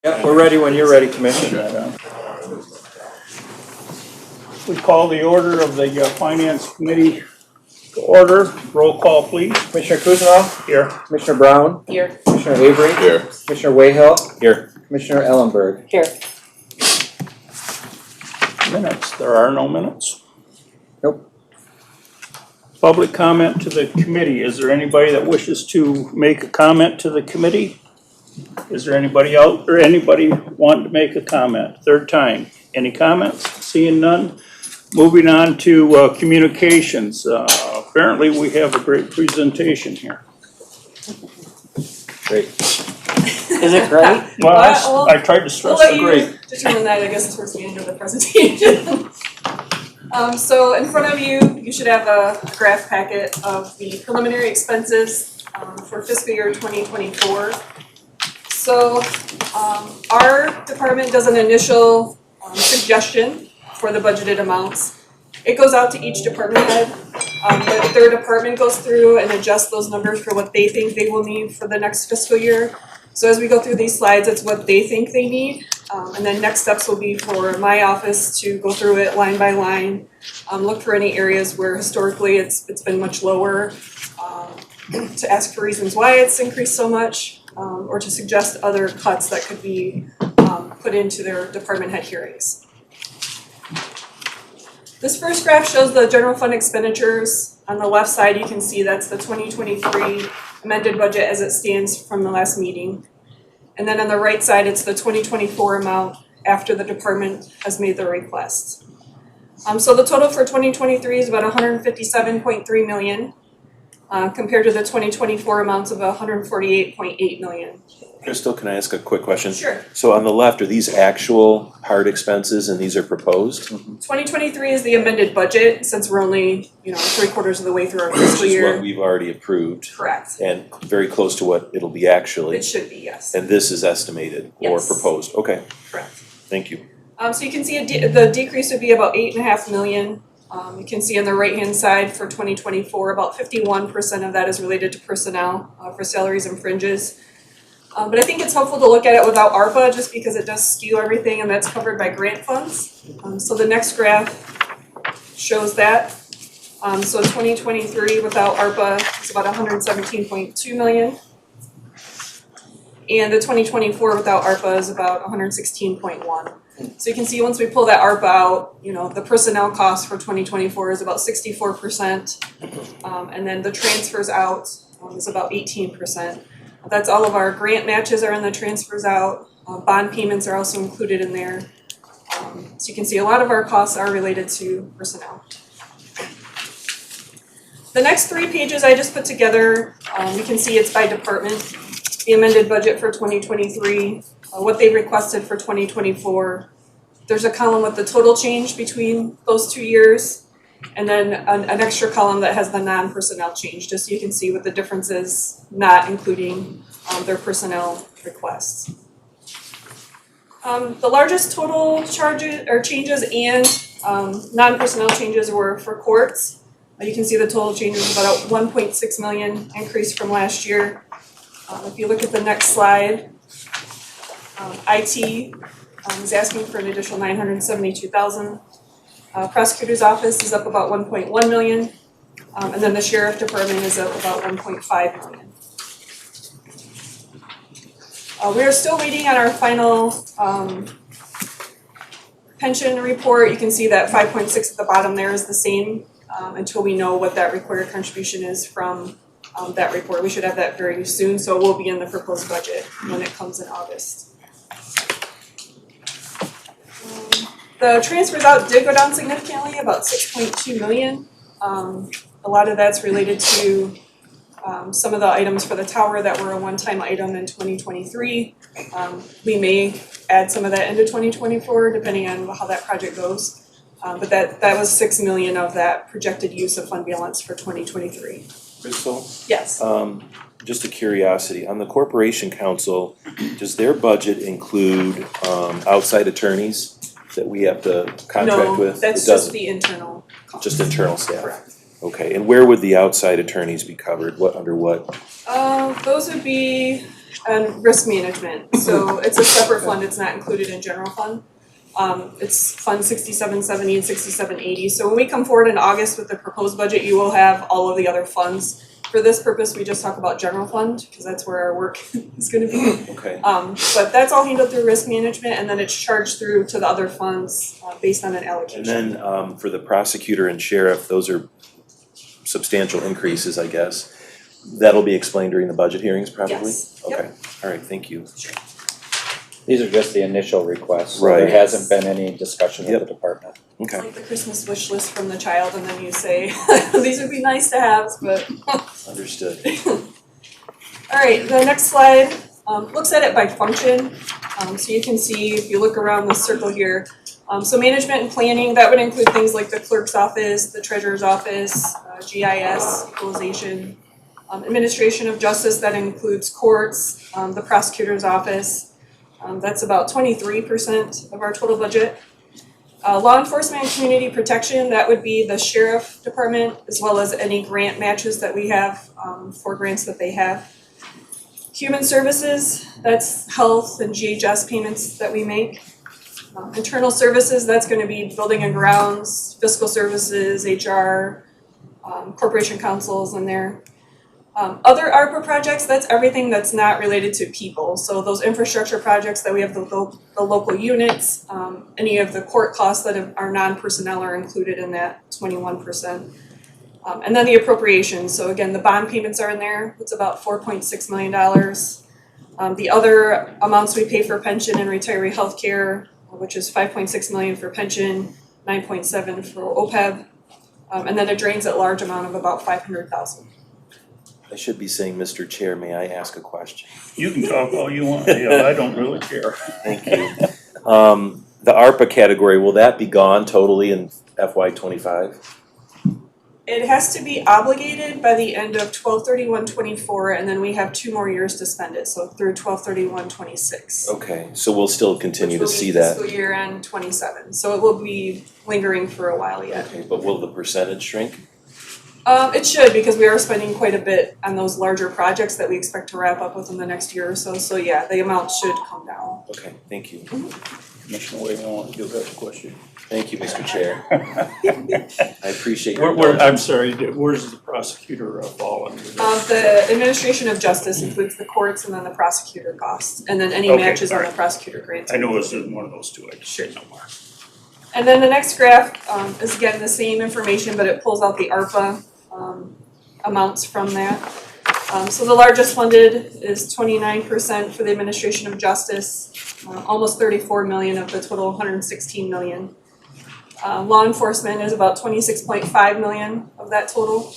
Yep, we're ready when you're ready, Commissioner. We call the order of the Finance Committee to order. Roll call, please. Commissioner Kuzma. Here. Commissioner Brown. Here. Commissioner Avery. Here. Commissioner Wayhill. Here. Commissioner Ellenberg. Here. Minutes. There are no minutes. Nope. Public comment to the committee. Is there anybody that wishes to make a comment to the committee? Is there anybody out or anybody wanting to make a comment? Third time. Any comments? Seeing none. Moving on to communications. Apparently we have a great presentation here. Great. Is it great? Well, I tried to stress the great. Determine that, I guess, towards the end of the presentation. So in front of you, you should have a graph packet of the preliminary expenses for fiscal year 2024. So our department does an initial suggestion for the budgeted amounts. It goes out to each department head, but their department goes through and adjusts those numbers for what they think they will need for the next fiscal year. So as we go through these slides, it's what they think they need. And then next steps will be for my office to go through it line by line, look for any areas where historically it's been much lower, to ask for reasons why it's increased so much, or to suggest other cuts that could be put into their department head hearings. This first graph shows the general fund expenditures. On the left side, you can see that's the 2023 amended budget as it stands from the last meeting. And then on the right side, it's the 2024 amount after the department has made the request. So the total for 2023 is about 157.3 million, compared to the 2024 amounts of 148.8 million. Crystal, can I ask a quick question? Sure. So on the left, are these actual hard expenses and these are proposed? 2023 is the amended budget, since we're only, 3/4 of the way through our fiscal Which is what year. we've already approved Correct. and very close to what it'll be actually. It should be, yes. And this is estimated or Yes. proposed. Okay, Correct. thank you. So you can see the decrease would be about 8.5 million. You can see on the right-hand side for 2024, about 51% of that is related to personnel for salaries and fringes. But I think it's helpful to look at it without ARPA just because it does skew everything and that's covered by grant funds. So the next graph shows that. So 2023 without ARPA is about 117.2 million. And the 2024 without ARPA is about 116.1. So you can see once we pull that ARPA out, the personnel cost for 2024 is about 64%. And then the transfers out is about 18%. That's all of our grant matches are in the transfers out. Bond payments are also included in there. So you can see a lot of our costs are related to personnel. The next 3 pages I just put together, you can see it's by department. The amended budget for 2023, what they requested for 2024. There's a column with the total change between those 2 years, and then an extra column that has the non-personnel change, just so you can see what the difference is, not including their personnel requests. The largest total charges or changes and non-personnel changes were for courts. You can see the total change is about a 1.6 million increase from last year. If you look at the next slide, IT is asking for an additional 972,000. Prosecutor's office is up about 1.1 million, and then the sheriff department is up about 1.5 million. We are still waiting on our final pension report. You can see that 5.6 at the bottom there is the same until we know what that required contribution is from that report. We should have that very soon, so it will be in the proposed budget when it comes in August. The transfers out did go down significantly, about 6.2 million. A lot of that's related to some of the items for the tower that were a one-time item in 2023. We may add some of that into 2024, depending on how that project goes. But that was 6 million of that projected use of fund balance for 2023. Crystal? Yes. Just a curiosity, on the Corporation Council, does their budget include outside attorneys that we have to contract with? No, that's just the internal cost. Just internal staff? Correct. Okay, and where would the outside attorneys be covered? What, under what? Those would be And risk management, so it's a separate fund, it's not included in general fund. It's Fund 6770 and 6780, so when we come forward in August with the proposed budget, you will have all of the other funds. For this purpose, we just talk about general fund, because that's where our work is gonna be. Okay. But that's all handled through risk management, and then it's charged through to the other funds, based on an allocation. And then, for the prosecutor and sheriff, those are substantial increases, I guess. That'll be explained during the budget hearings, probably? Yes. Yep. Okay, all right, thank you. These are just the initial requests, so Right. there hasn't been any discussion with Yep. the department. It's Okay, like the Christmas wish list from the child, and then you say, these would be nice to have, but. understood. Alright, the next slide, looks at it by function. So you can see, if you look around the circle here, so management and planning, that would include things like the clerk's office, the treasurer's office, GIS, equalization. Administration of justice, that includes courts, the prosecutor's office. That's about 23% of our total budget. Law enforcement and community protection, that would be the sheriff department, as well as any grant matches that we have, for grants that they have. Human services, that's health and GHS payments that we make. Internal services, that's gonna be building and grounds, fiscal services, HR, corporation councils in there. Other ARPA projects, that's everything that's not related to people. So those infrastructure projects that we have, the local units, any of the court costs that are non-personnel are included in that 21%. And then the appropriations, so again, the bond payments are in there, it's about $4.6 million. The other amounts we pay for pension and retiree healthcare, which is $5.6 million for pension, 9.7 for OPEB, and then a drains at large amount of about $500,000. I should be saying, Mr. Chair, may I ask a question? You can talk all you want, Dale, I don't really care. Thank you. The ARPA category, will that be gone totally in FY '25? It has to be obligated by the end of 12/31/24, and then we have 2 more years to spend it, so through 12/31/26. Okay, so we'll still continue to see Which will that. be fiscal year end 27, so it will be lingering for a while yet. Okay, but will the percentage shrink? It should, because we are spending quite a bit on those larger projects that we expect to wrap up within the next year or so, so yeah, the amount should come down. Okay, thank you. Commissioner Wayne, you have a question? Thank you, Mr. Chair. I appreciate Where, your. I'm sorry, where's the prosecutor fall under that? The administration of justice includes the courts and then the prosecutor costs, and then any Okay, matches on the alright. prosecutor grants. I knew it was in one of those two, I just didn't know where. And then the next graph is again the same information, but it pulls out the ARPA amounts from that. So the largest funded is 29% for the administration of justice, almost 34 million of the total 116 million. Law enforcement is about 26.5 million of that total.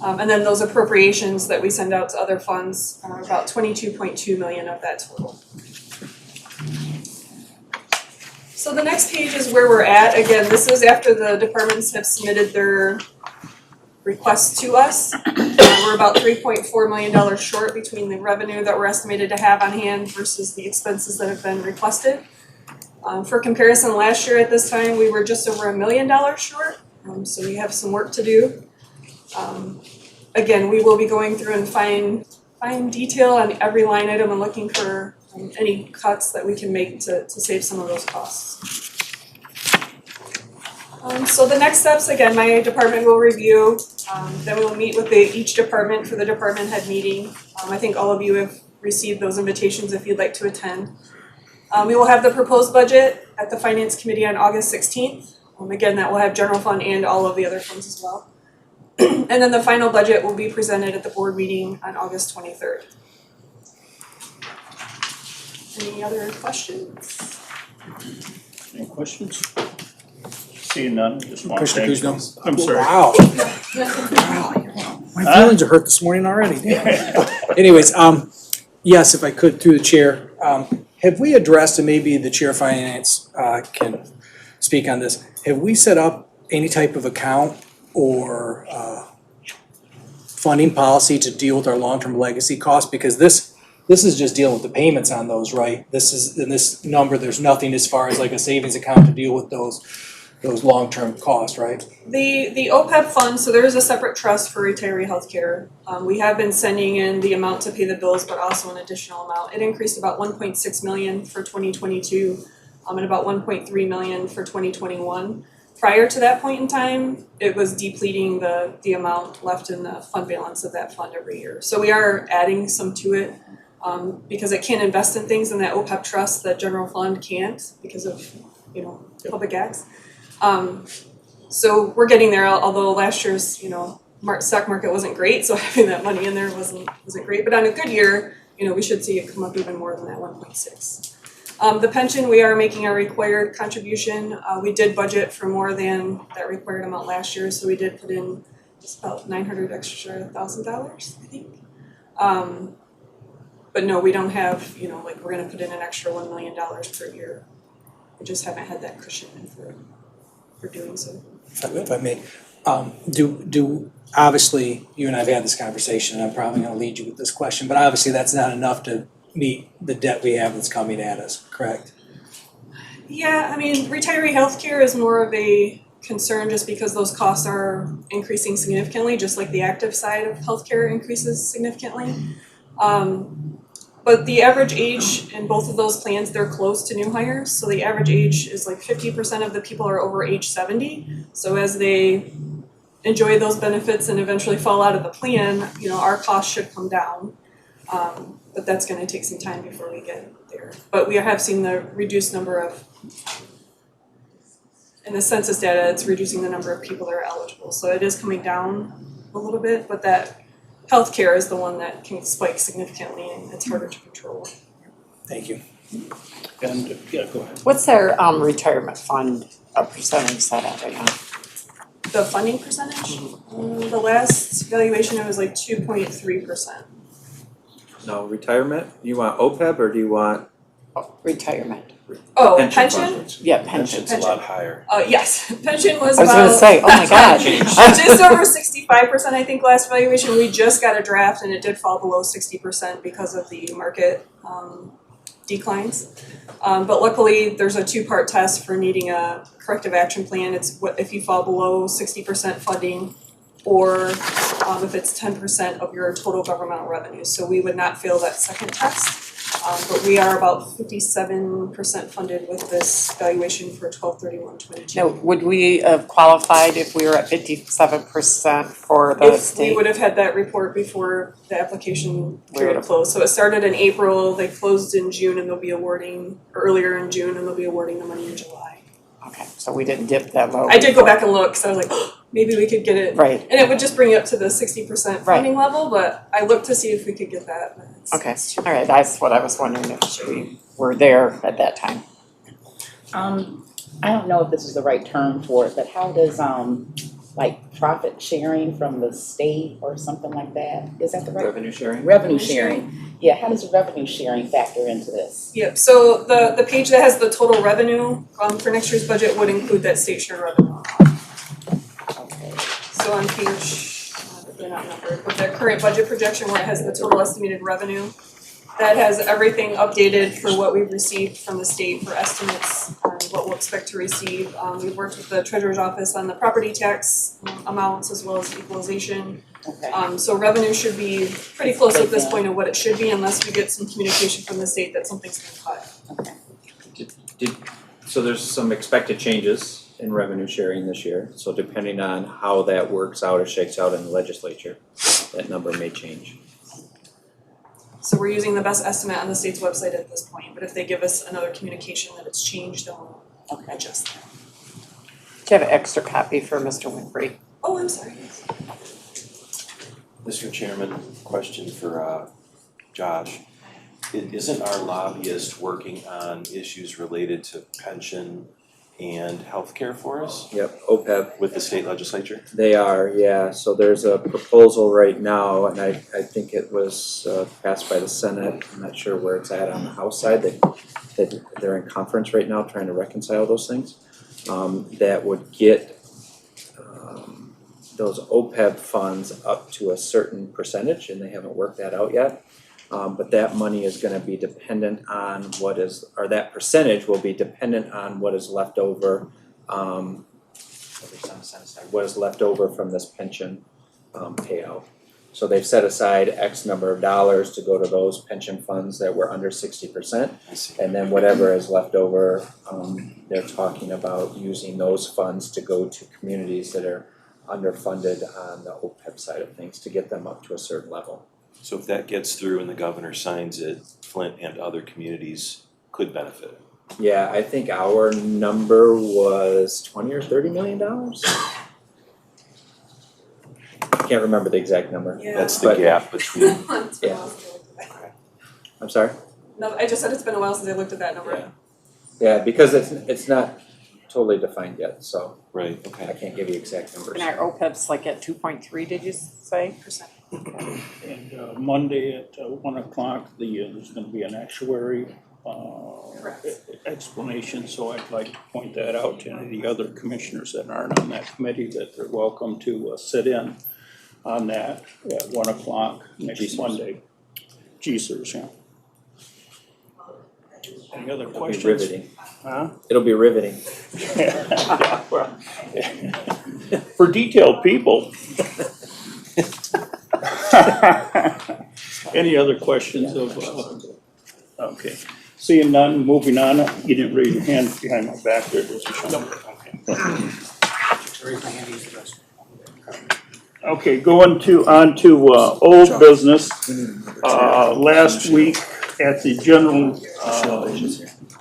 And then those appropriations that we send out to other funds are about 22.2 million of that total. So the next page is where we're at. Again, this is after the departments have submitted their requests to us. We're about $3.4 million short between the revenue that we're estimated to have on hand versus the expenses that have been requested. For comparison, last year at this time, we were just over $1 million short, so we have some work to do. Again, we will be going through and fine detail on every line item and looking for any cuts that we can make to save some of those costs. So the next steps, again, my department will review, then we'll meet with each department for the department head meeting. I think all of you have received those invitations if you'd like to attend. We will have the proposed budget at the Finance Committee on August 16th. Again, that will have general fund and all of the other funds as well. And then the final budget will be presented at the board meeting on August 23rd. Any other questions? Any questions? Seeing none, just want to Commissioner thank Kuzno. I'm sorry. Wow. Wow. My feelings are hurt this morning already. Anyways, yes, if I could, through the chair, have we addressed, and maybe the chair of finance can speak on this, have we set up any type of account or funding policy to deal with our long-term legacy costs? Because this is just dealing with the payments on those, right? This is, in this number, there's nothing as far as like a savings account to deal with those. those long-term costs, right? The OPEB fund, so there is a separate trust for retiree healthcare. We have been sending in the amount to pay the bills, but also an additional amount. It increased about 1.6 million for 2022, and about 1.3 million for 2021. Prior to that point in time, it was depleting the amount left in the fund balance of that fund every year. So we are adding some to it, because it can invest in things in that OPEB trust that general fund can't because of, public acts. So we're getting there, although last year's, stock market wasn't great, so having that money in there wasn't great. But on a good year, we should see it come up even more than that 1.6. The pension, we are making a required contribution. We did budget for more than that required amount last year, so we did put in just about $900 extra $1,000, I think. But no, we don't have, we're gonna put in an extra $1 million per year. We just haven't had that cushion for doing so. If I may, obviously, you and I have had this conversation, and I'm probably gonna lead you with this question, but obviously that's not enough to meet the debt we have that's coming at us, correct? Yeah, retiree healthcare is more of a concern just because those costs are increasing significantly, just like the active side of healthcare increases significantly. But the average age in both of those plans, they're close to new hires. So the average age is like 50% of the people are over age 70. So as they enjoy those benefits and eventually fall out of the plan, our costs should come down. But that's gonna take some time before we get there. But we have seen the reduced number of, in the census data, it's reducing the number of people that are eligible. So it is coming down a little bit, but that healthcare is the one that can spike significantly and it's harder to control. Thank you. And, yeah, go ahead. What's their retirement fund percentage set at right now? The funding percentage, the last valuation, it was like 2.3%. No, retirement, you want OPEB or do you want Retirement. Oh, pension pension? funds? Yeah, pension. Pension's a lot higher. Yes, pension was I was gonna about say, oh my God. just over 65%, I think, last valuation. We just got a draft and it did fall below 60% because of the market declines. But luckily, there's a two-part test for needing a corrective action plan. It's what if you fall below 60% funding or if it's 10% of your total governmental revenue. So we would not fail that second test. But we are about 57% funded with this valuation for 12/31/22. Now, would we have qualified if we were at 57% for the If state? we would have had that report before the application We period would've- closed. So it started in April, they closed in June and they'll be awarding, or earlier in June and they'll be awarding the money in July. Okay, so we didn't dip that low. I did go back and look, because I was like, oh, maybe we could get it. Right, And it would just bring it up to the 60% funding level, but I looked to see if we could get that. But it's too all right, that's what I was wondering if we were there at that time. I don't know if this is the right term for it, but how does, like profit sharing from the state or something like that, is that the right? Revenue sharing? Revenue sharing, yeah, how does revenue sharing factor into this? Yep, so the page that has the total revenue for next year's budget would include that state share revenue. Okay, So on page, they're not numbered, but the current budget projection where it has the total estimated revenue, that has everything updated for what we've received from the state for estimates on what we'll expect to receive. We've worked with the treasurer's office on the property tax amounts as well as equalization. okay, So revenue should be pretty close at this point of what it should be unless we get some communication from the state that something's been cut. okay. So there's some expected changes in revenue sharing this year, so depending on how that works out or shakes out in the legislature, that number may change. So we're using the best estimate on the state's website at this point, but if they give us another communication that it's changed, then we'll adjust that. Do you have an extra copy for Mr. Winfrey? Oh, I'm sorry. Mr. Chairman, question for Josh. Isn't our lobbyist working on issues related to pension and healthcare for us Yep, OPEB, with the state legislature? they are, yeah, so there's a proposal right now, and I think it was passed by the Senate, I'm not sure where it's at on the House side, they're in conference right now trying to reconcile those things, that would get those OPEB funds up to a certain percentage, and they haven't worked that out yet. But that money is gonna be dependent on that percentage will be dependent on what is left over percent set aside, what is left over from this pension payout. So they've set aside X number of dollars to go to those pension funds that were under 60%. I see. And then whatever is left over, they're talking about using those funds to go to communities that are underfunded on the OPEB side of things to get them up to a certain level. So if that gets through and the governor signs it, Flint and other communities could benefit. Yeah, I think our number was 20 or 30 million dollars. Can't remember the exact number. Yeah. That's the But- gap between, It's been a while since I looked at that. I'm sorry? No, I just said it's been a while since I looked at that number. Yeah. Yeah, because it's not totally defined yet, so right, I okay. can't give you exact numbers. And our OPEB's like at 2.3, did you say? And Monday at 1 o'clock, there's gonna be an actuary Correct. explanation, so I'd like to point that out to any of the other commissioners that aren't on that committee, that they're welcome to sit in on that at 1 o'clock next GSERS. Monday. GSERS, yeah. Any other It'll be questions? riveting. Huh? It'll be riveting. Yeah, well, for detailed people. Any other questions of, okay, seeing none, moving on, you didn't raise your hand behind my back there, did you, Sean? Okay. Okay, going on to old business, last week at the general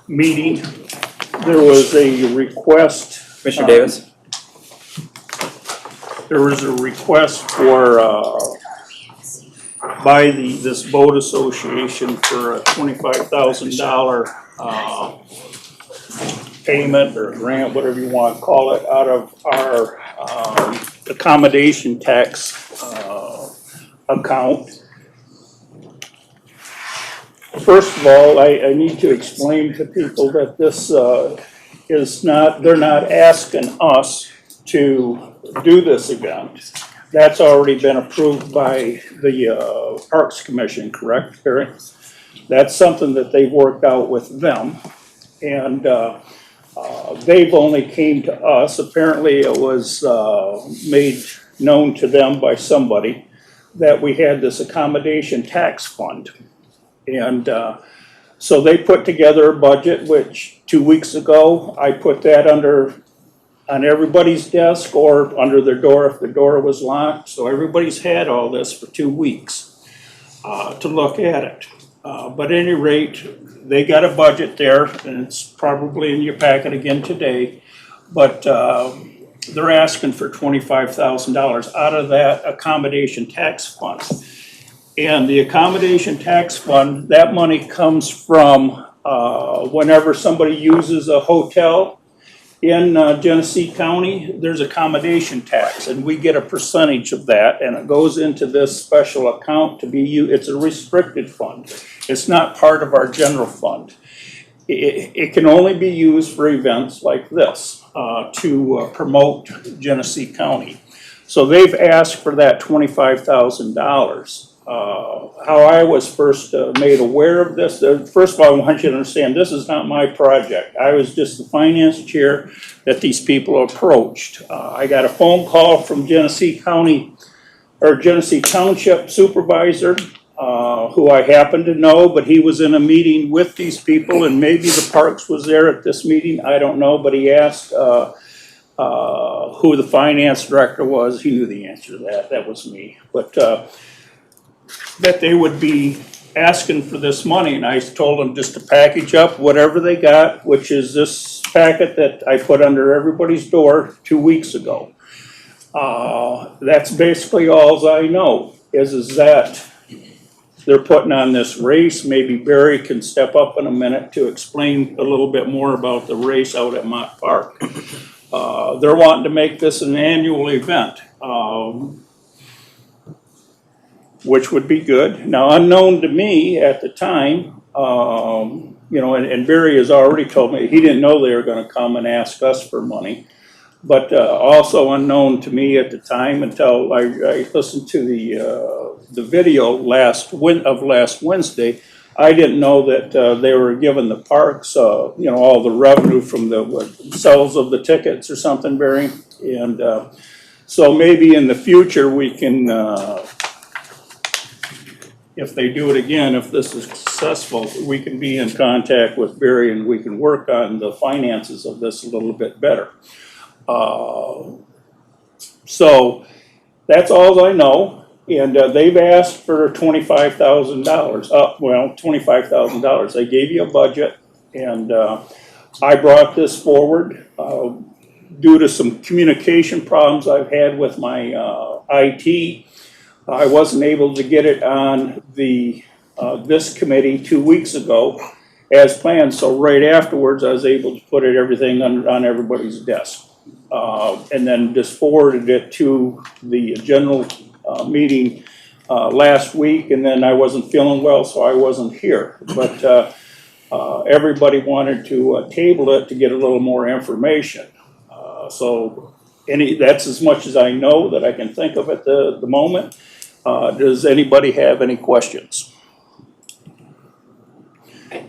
meeting, there was a request. Commissioner Davis? There was a request for, by this boat association for a $25,000 payment or grant, whatever you want to call it, out of our accommodation tax account. First of all, I need to explain to people that this is not, they're not asking us to do this event. That's already been approved by the Parks Commission, correct, Barry? That's something that they've worked out with them. And they've only came to us. Apparently it was made known to them by somebody that we had this accommodation tax fund. And so they put together a budget, which 2 weeks ago, I put that on everybody's desk or under their door if the door was locked. So everybody's had all this for 2 weeks to look at it. But at any rate, they got a budget there, and it's probably in your packet again today. But they're asking for $25,000 out of that accommodation tax fund. And the accommodation tax fund, that money comes from whenever somebody uses a hotel in Genesee County, there's accommodation tax, and we get a percentage of that, and it goes into this special account to be used. It's a restricted fund. It's not part of our general fund. It can only be used for events like this to promote Genesee County. So they've asked for that $25,000. How I was first made aware of this, first of all, I want you to understand, this is not my project. I was just the finance chair that these people approached. I got a phone call from Genesee County, or Genesee Township supervisor, who I happen to know, but he was in a meeting with these people, and maybe the Parks was there at this meeting, I don't know, but he asked who the finance director was. He knew the answer to that, that was me. But that they would be asking for this money, and I told them just to package up whatever they got, which is this packet that I put under everybody's door 2 weeks ago. That's basically all I know, is that they're putting on this race. Maybe Barry can step up in a minute to explain a little bit more about the race out at Mott Park. They're wanting to make this an annual event, which would be good. Now, unknown to me at the time, you know, and Barry has already told me he didn't know they were going to come and ask us for money. But also unknown to me at the time until I listened to the video last Wednesday, I didn't know that they were giving the parks, all the revenue from the sales of the tickets or something, Barry. And so maybe in the future we can, if they do it again, if this is successful, we can be in contact with Barry and we can work on the finances of this a little bit better. So that's all I know. And they've asked for $25,000, $25,000. They gave you a budget, and I brought this forward due to some communication problems I've had with my IT. I wasn't able to get it on this committee 2 weeks ago as planned, so right afterwards I was able to put everything on everybody's desk. And then just forwarded it to the general meeting last week, and then I wasn't feeling well, so I wasn't here. But everybody wanted to table it to get a little more information. That's as much as I know that I can think of at the moment. Does anybody have any questions?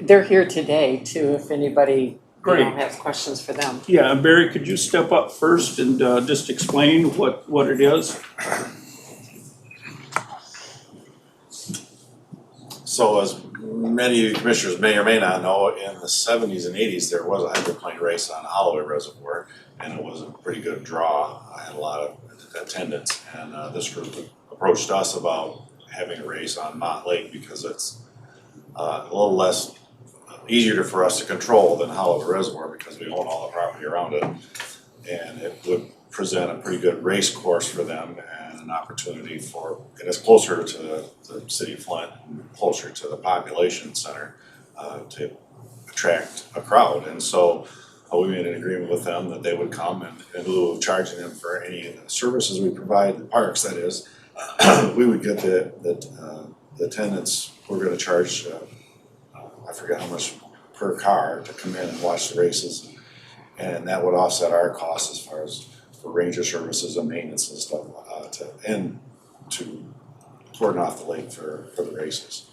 They're here today too, if anybody Great. has questions for them. Yeah, Barry, could you step up first and just explain what it is? So as many of you commissioners may or may not know, in the 70s and 80s, there was a hydroplane race on Holloway Reservoir, and it was a pretty good draw. I had a lot of attendance, and this group approached us about having a race on Mott Lake because it's a little less easier for us to control than Holloway Reservoir because we own all the property around it, and it would present a pretty good race course for them and an opportunity for, and it's closer to the city of Flint, closer to the population center to attract a crowd. And so we made an agreement with them that they would come, and in lieu of charging them for any of the services we provide, the parks that is, we would get the attendance. We're going to charge I forget how much per car to come in and watch the races, and that would offset our costs as far as for ranger services and maintenance and stuff to cordon off the lake for the races.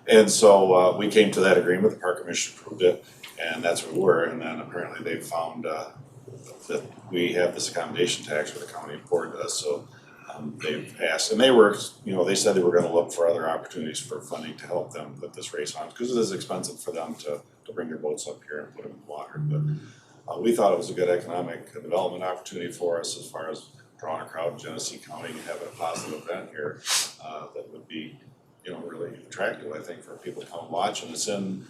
And so we came to that agreement. The park commission approved it, and that's where we were. And then apparently they found that we have this accommodation tax for the county board does. So they've asked, and they said they were going to look for other opportunities for funding to help them put this race on because it is expensive for them to bring their boats up here and put them in the water. But we thought it was a good economic development opportunity for us as far as drawing a crowd in Genesee County and having a positive event here that would be, really attractive, I think, for people to come watch. And it's in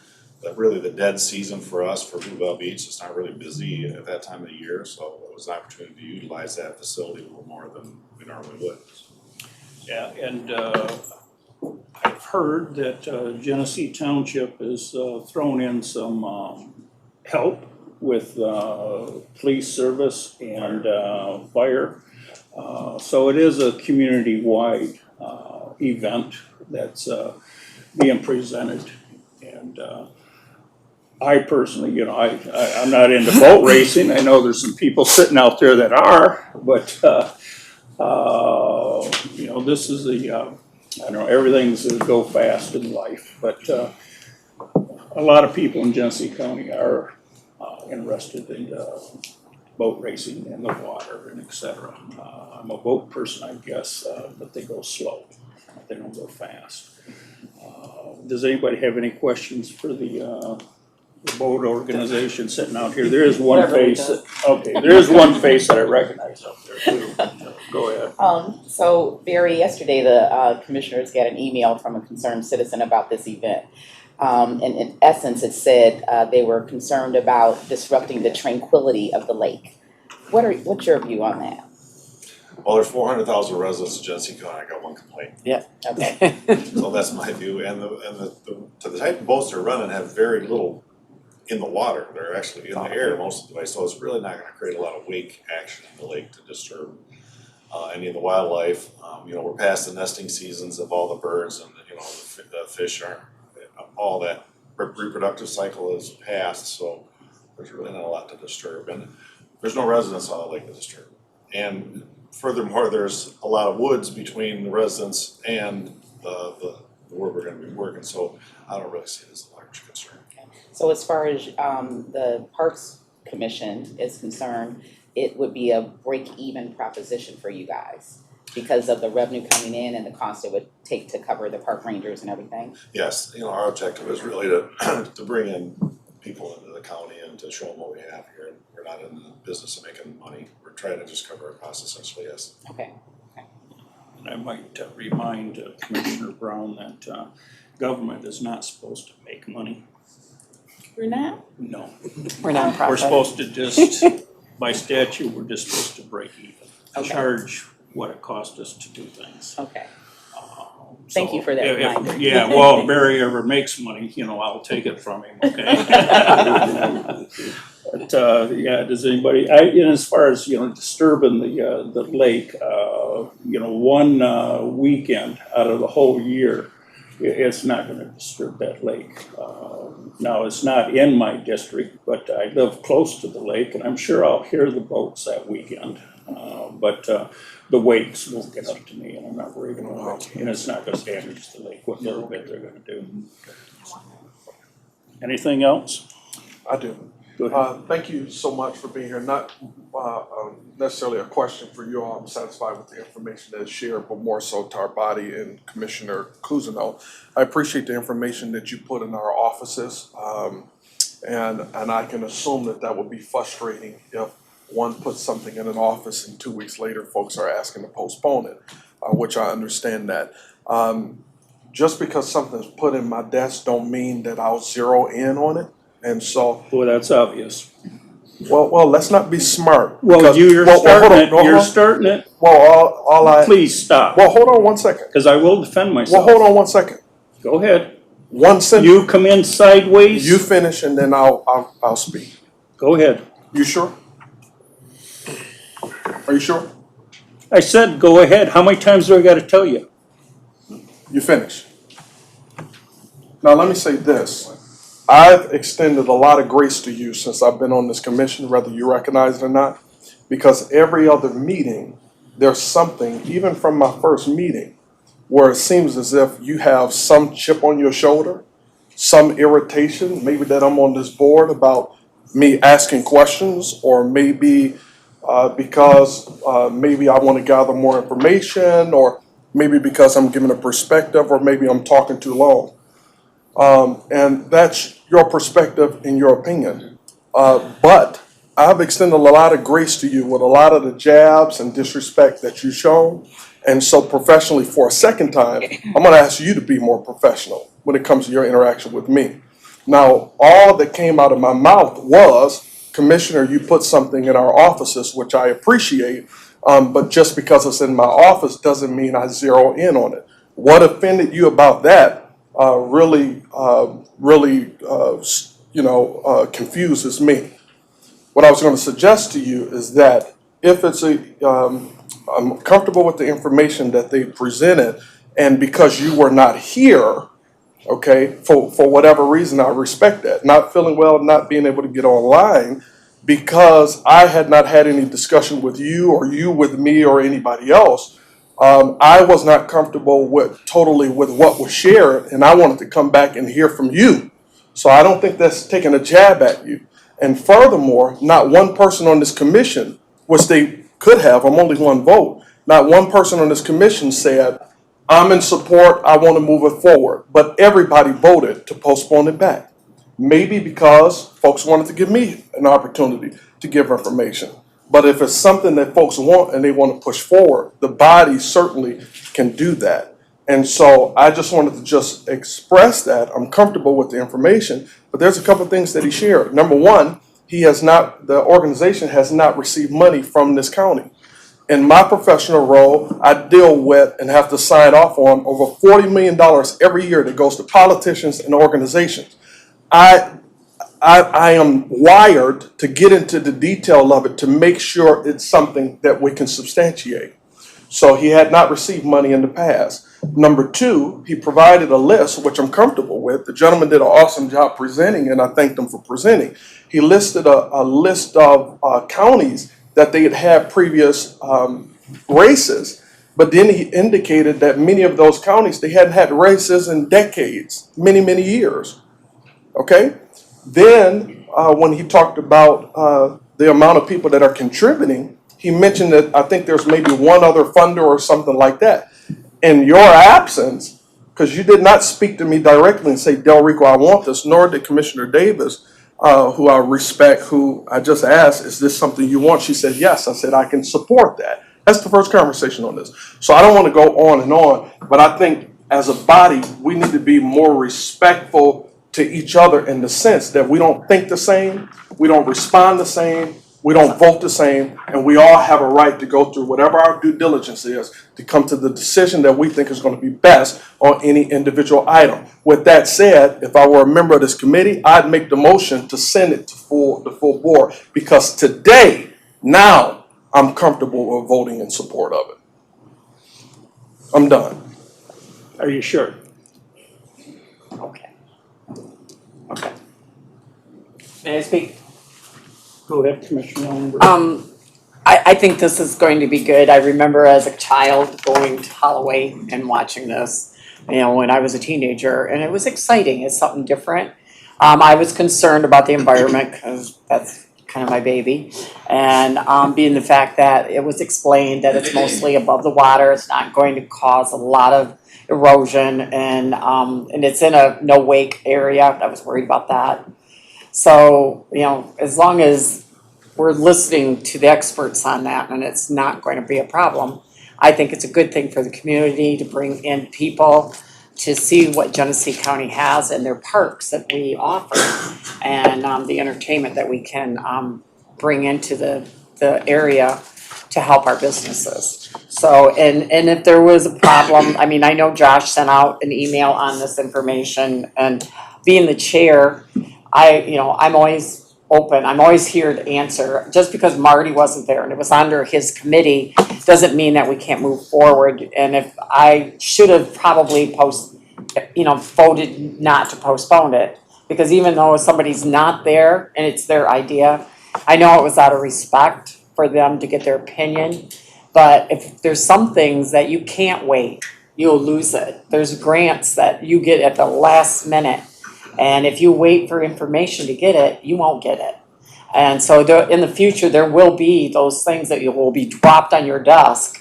really the dead season for us for Bluebell Beach. It's not really busy at that time of the year, so it was an opportunity to utilize that facility a little more than we normally would. Yeah, and I've heard that Genesee Township has thrown in some help with police service and fire. So it is a community-wide event that's being presented. And I personally, I'm not into boat racing. I know there's some people sitting out there that are, but this is everything's to go fast in life. But a lot of people in Genesee County are interested in boat racing in the water and etc. I'm a boat person, I guess, but they go slow. They don't go fast. Does anybody have any questions for the boat organization sitting out here? There is one Whatever he face. does. There is one face that I recognize up there too. Go ahead. So Barry, yesterday the commissioners got an email from a concerned citizen about this event. And in essence, it said they were concerned about disrupting the tranquility of the lake. What's your view on that? Well, there's 400,000 residents of Genesee County. I got one complaint. Yeah. Okay. So that's my view. And the type of boats they're running have very little in the water. They're actually in the air most of the way. So it's really not going to create a lot of wake action in the lake to disturb any of the wildlife. We're past the nesting seasons of all the birds, and the fish aren't. All that reproductive cycle is past, so there's really not a lot to disturb. And there's no residents on the lake to disturb. And furthermore, there's a lot of woods between the residents and the where we're gonna be working, so I don't really see it as a large concern. So as far as the Parks Commission is concerned, it would be a break-even proposition for you guys because of the revenue coming in and the cost it would take to cover the park rangers and everything? Yes, our objective is really to, to bring in people into the county and to show them what we have here. And we're not in the business of making money. We're trying to just cover our costs essentially, yes. Okay. And I might remind Commissioner Brown that government is not supposed to make money. We're not? No. We're nonprofit. We're supposed to just, by statute, we're just supposed to break even. Okay. Charge what it cost us to do things. Okay. Thank you So for that if- reminder. Yeah, well, if Barry ever makes money, I'll take it from him, okay? But, yeah, does anybody, as far as, disturbing the lake, one weekend out of the whole year, it's not gonna disturb that lake. Now, it's not in my district, but I live close to the lake, and I'm sure I'll hear the boats that weekend. But the wakes won't get up to me, and I'm not worried about it. And it's not gonna damage the lake, what little bit they're gonna do. Anything else? I do. Go ahead. Thank you so much for being here. Not necessarily a question for you all. I'm satisfied with the information that is shared, but more so to our body and Commissioner Cousineau. I appreciate the information that you put in our offices. And I can assume that would be frustrating if one puts something in an office and 2 weeks later folks are asking to postpone it, which I understand that. Just because something's put in my desk don't mean that I'll zero in on it. And so, Well, that's obvious. well, let's not be smart. Well, because- you're hold starting on, it, hold you're on. starting it. Well, all I, Please stop, well, hold on 1 second. because I will defend myself. Well, hold on 1 second. Go ahead. One sentence, You come in sideways. you finish and then I'll speak. Go ahead. You sure? Are you sure? I said, go ahead. How many times do I gotta tell you? You finish. Now, let me say this. I've extended a lot of grace to you since I've been on this commission, whether you recognize it or not, because every other meeting, there's something, even from my first meeting, where it seems as if you have some chip on your shoulder, some irritation, maybe that I'm on this board about me asking questions, or maybe because maybe I want to gather more information, or maybe because I'm giving a perspective, or maybe I'm talking too long. And that's your perspective and your opinion. But I've extended a lot of grace to you with a lot of the jabs and disrespect that you've shown. And so professionally, for a second time, I'm going to ask you to be more professional when it comes to your interaction with me. Now, all that came out of my mouth was, Commissioner, you put something in our offices, which I appreciate, but just because it's in my office doesn't mean I zero in on it. What offended you about that really confuses me. What I was going to suggest to you is that if it's I'm comfortable with the information that they presented, and because you were not here, okay, for whatever reason, I respect that. Not feeling well, not being able to get online, because I had not had any discussion with you or you with me or anybody else. I was not comfortable totally with what was shared, and I wanted to come back and hear from you. So I don't think that's taking a jab at you. And furthermore, not one person on this commission, which they could have, I'm only one vote, not one person on this commission said, I'm in support, I want to move it forward. But everybody voted to postpone it back. Maybe because folks wanted to give me an opportunity to give information. But if it's something that folks want and they want to push forward, the body certainly can do that. And so I just wanted to just express that. I'm comfortable with the information, but there's a couple of things that he shared. Number one, the organization has not received money from this county. In my professional role, I deal with and have to sign off on over $40 million every year that goes to politicians and organizations. I am wired to get into the detail of it to make sure it's something that we can substantiate. So he had not received money in the past. Number two, he provided a list, which I'm comfortable with. The gentleman did an awesome job presenting, and I thanked him for presenting. He listed a list of counties that they had had previous races, But then he indicated that many of those counties, they hadn't had races in decades, many, many years. Okay? Then, when he talked about the amount of people that are contributing, he mentioned that I think there's maybe one other funder or something like that. In your absence, because you did not speak to me directly and say, Del Rico, I want this, nor did Commissioner Davis, who I respect, who I just asked, is this something you want? She said, yes. I said, I can support that. That's the first conversation on this. So I don't want to go on and on, but I think as a body, we need to be more respectful to each other in the sense that we don't think the same, we don't respond the same, we don't vote the same, and we all have a right to go through whatever our due diligence is to come to the decision that we think is going to be best on any individual item. With that said, if I were a member of this committee, I'd make the motion to send it to the full board, because today, now, I'm comfortable with voting in support of it. I'm done. Are you sure? Okay. Okay. May I speak? Go ahead, Commissioner Ellenberg. I think this is going to be good. I remember as a child going to Holloway and watching this, when I was a teenager, and it was exciting. It's something different. I was concerned about the environment because that's kind of my baby. And being the fact that it was explained that it's mostly above the water, it's not going to cause a lot of erosion, and it's in a no wake area. I was worried about that. So, as long as we're listening to the experts on that and it's not going to be a problem, I think it's a good thing for the community to bring in people to see what Genesee County has in their parks that we offer, and the entertainment that we can bring into the area to help our businesses. So, and if there was a problem, I know Josh sent out an email on this information, and being the chair, I'm always open. I'm always here to answer. Just because Marty wasn't there and it was under his committee doesn't mean that we can't move forward. And if I should have probably voted not to postpone it, because even though somebody's not there and it's their idea, I know it was out of respect for them to get their opinion. But if there's some things that you can't wait, you'll lose it. There's grants that you get at the last minute. And if you wait for information to get it, you won't get it. And so in the future, there will be those things that will be dropped on your desk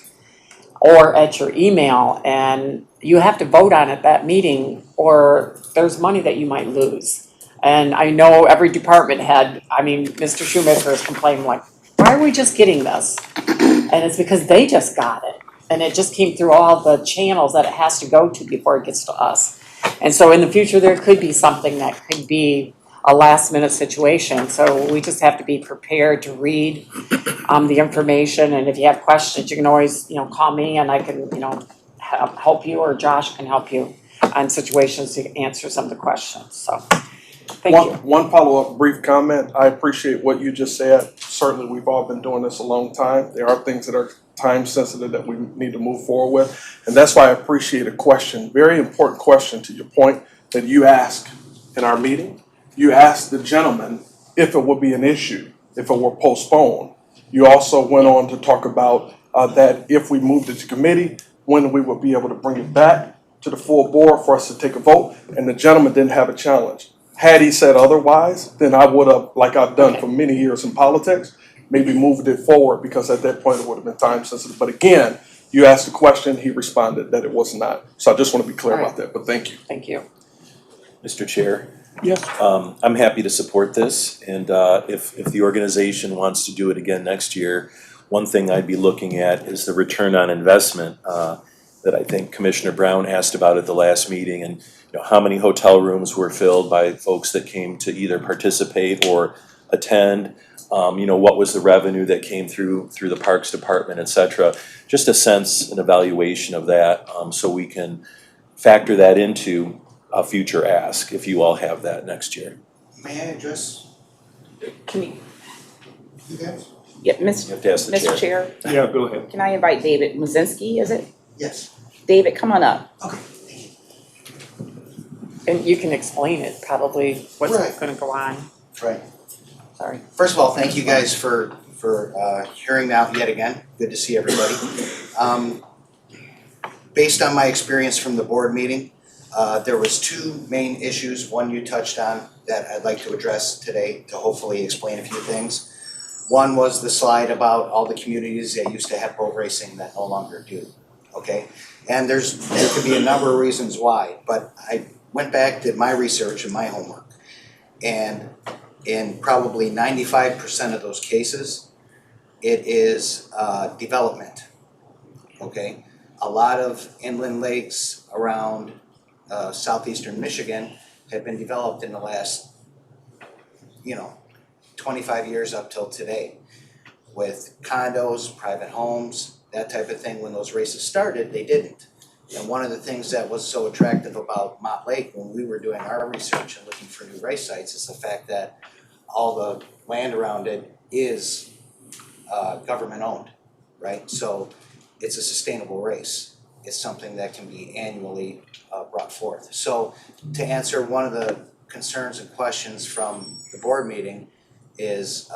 or at your email, and you have to vote on it that meeting, or there's money that you might lose. And I know every department head, Mr. Shoemaker is complaining like, why are we just getting this? And it's because they just got it. And it just came through all the channels that it has to go to before it gets to us. And so in the future, there could be something that could be a last minute situation. So we just have to be prepared to read the information. And if you have questions, you can always, call me and I can, help you, or Josh can help you on situations to answer some of the questions. So thank you. One follow-up brief comment. I appreciate what you just said. Certainly, we've all been doing this a long time. There are things that are time sensitive that we need to move forward with. And that's why I appreciate a question, very important question to your point that you asked in our meeting. You asked the gentleman if it would be an issue, if it were postponed. You also went on to talk about that if we moved it to committee, when we would be able to bring it back to the full board for us to take a vote. And the gentleman didn't have a challenge. Had he said otherwise, then I would have, like I've done for many years in politics, maybe moved it forward, because at that point it would have been time sensitive. But again, you asked the question, he responded that it was not. So I just want to be clear about that, but thank you. Thank you. Mr. Chair, Yes. I'm happy to support this, and if the organization wants to do it again next year, one thing I'd be looking at is the return on investment that I think Commissioner Brown asked about at the last meeting, and how many hotel rooms were filled by folks that came to either participate or attend. What was the revenue that came through the Parks Department, et cetera. Just a sense, an evaluation of that, so we can factor that into a future ask, if you all have that next year. May I address Can you, you guys? Yeah, You have to ask the Mr. Chair, Yeah, go ahead. can I invite David Muzinski, is it? Yes. David, come on up. Okay, thank you. and you can explain it probably what's Right. going to go on. Right. Sorry. First of all, thank you guys for hearing me out yet again. Good to see everybody. based on my experience from the board meeting, there was two main issues. One you touched on that I'd like to address today to hopefully explain a few things. One was the slide about all the communities that used to have boat racing that no longer do, okay? And there could be a number of reasons why, but I went back, did my research and my homework. And in probably 95% of those cases, it is development, okay? A lot of inland lakes around southeastern Michigan have been developed in the last, 25 years up till today with condos, private homes, that type of thing. When those races started, they didn't. And one of the things that was so attractive about Mott Lake when we were doing our research and looking for new race sites is the fact that all the land around it is government owned, right? So it's a sustainable race. It's something that can be annually brought forth. So to answer one of the concerns and questions from the board meeting is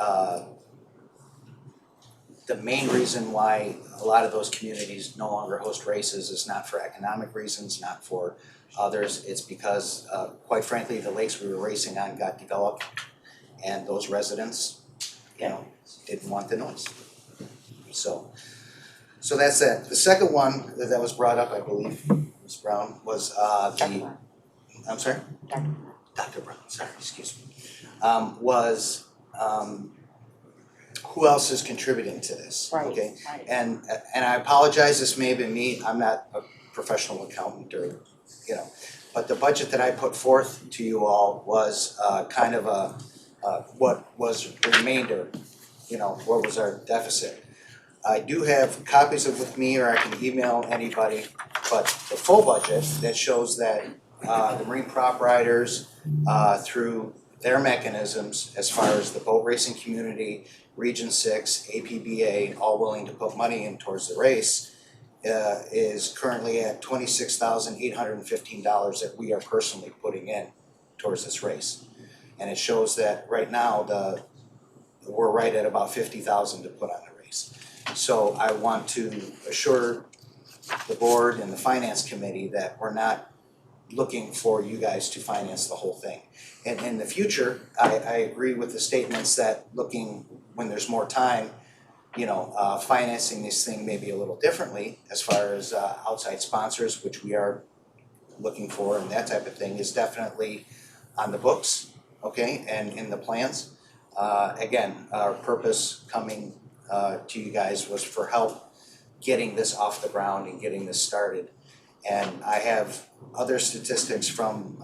the main reason why a lot of those communities no longer host races is not for economic reasons, not for others. It's because, quite frankly, the lakes we were racing on got developed and those residents, didn't want the noise. So that's that. The second one that was brought up, I believe, Ms. Brown, was I'm sorry? Dr. Brown, sorry, excuse me. Was who else is contributing to this? Right, Okay, right. and I apologize. This may have been me. I'm not a professional accountant or but the budget that I put forth to you all was kind of what was the remainder. What was our deficit? I do have copies of it with me, or I can email anybody. But the full budget that shows that the marine prop riders through their mechanisms as far as the boat racing community, Region 6, APBA, all willing to put money in towards the race, is currently at $26,815 that we are personally putting in towards this race. And it shows that right now we're right at about $50,000 to put on the race. So I want to assure the board and the finance committee that we're not looking for you guys to finance the whole thing. And in the future, I agree with the statements that looking when there's more time, financing this thing maybe a little differently as far as outside sponsors, which we are looking for, and that type of thing is definitely on the books, okay, and in the plans. Again, our purpose coming to you guys was for help getting this off the ground and getting this started. And I have other statistics from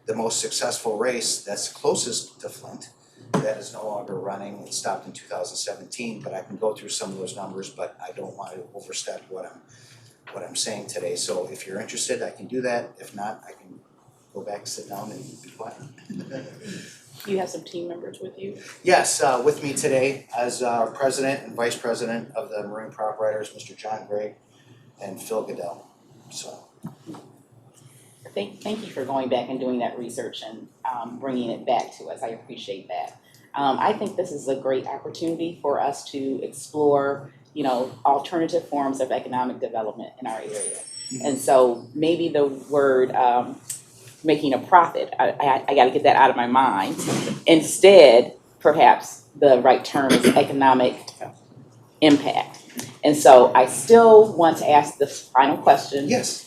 the most successful race that's closest to Flint that is no longer running. It stopped in 2017, but I can go through some of those numbers, but I don't want to overstep what I'm saying today. So if you're interested, I can do that. If not, I can go back, sit down, and be quiet. You have some team members with you? Yes, with me today as our president and vice president of the Marine Prop Riders, Mr. John Gregg and Phil Goodell. So. Thank you for going back and doing that research and bringing it back to us. I appreciate that. I think this is a great opportunity for us to explore, alternative forms of economic development in our area. And so maybe the word making a profit, I got to get that out of my mind. Instead, perhaps the right term is economic impact. And so I still want to ask this final question. Yes.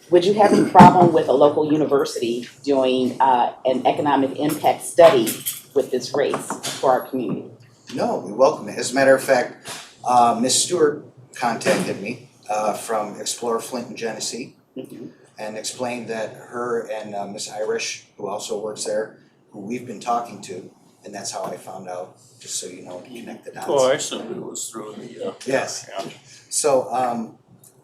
Would you have any problem with a local university doing an economic impact study with this race for our community? No, we welcome it. As a matter of fact, Ms. Stewart contacted me from Explore Flint and Genesee and explained that her and Ms. Irish, who also works there, who we've been talking to, and that's how I found out, just so you know, to connect the dots. Oh, I assumed it was through the, Yes. yeah. So,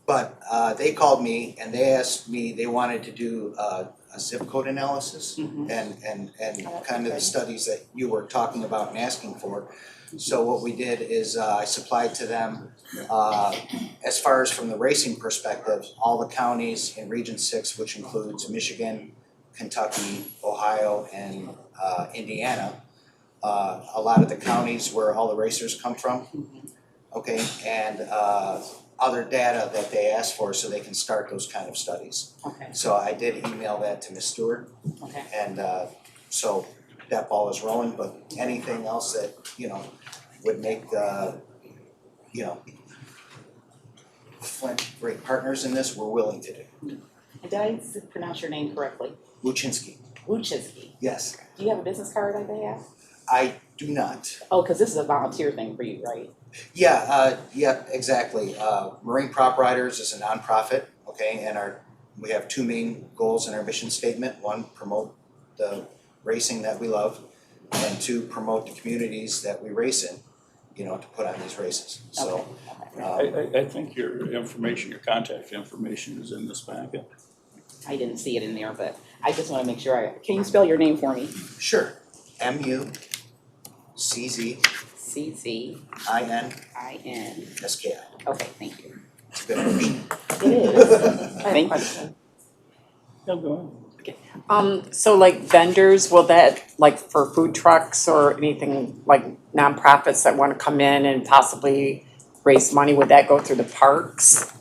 but they called me and they asked me, they wanted to do a zip code analysis and kind of the studies that you were talking about and asking for. So what we did is I supplied to them, as far as from the racing perspective, all the counties in Region 6, which includes Michigan, Kentucky, Ohio, and Indiana. A lot of the counties where all the racers come from. Okay, and other data that they asked for so they can start those kind of studies. Okay, So I did email that to Ms. Stewart, okay. and so that ball is rolling, but anything else that, would make Flint great partners in this, we're willing to do. And did I pronounce your name correctly? Luchinsky, Wuczynski. yes. Do you have a business card I may have? I do not. Oh, because this is a volunteer thing for you, right? Yeah, exactly. Marine Prop Riders is a nonprofit, okay, and we have two main goals in our mission statement. One, promote the racing that we love, and two, promote the communities that we race in, to put on these races. So, I think your information, your contact information is in this packet. I didn't see it in there, but I just want to make sure can you spell your name for me? sure. MUCZINSKI. CZIN. Okay, thank you. It's a good motion. It is. Thank you. Yeah, go ahead. So like vendors, will that, like for food trucks or anything like nonprofits that wanna come in and possibly raise money, would that go through the parks?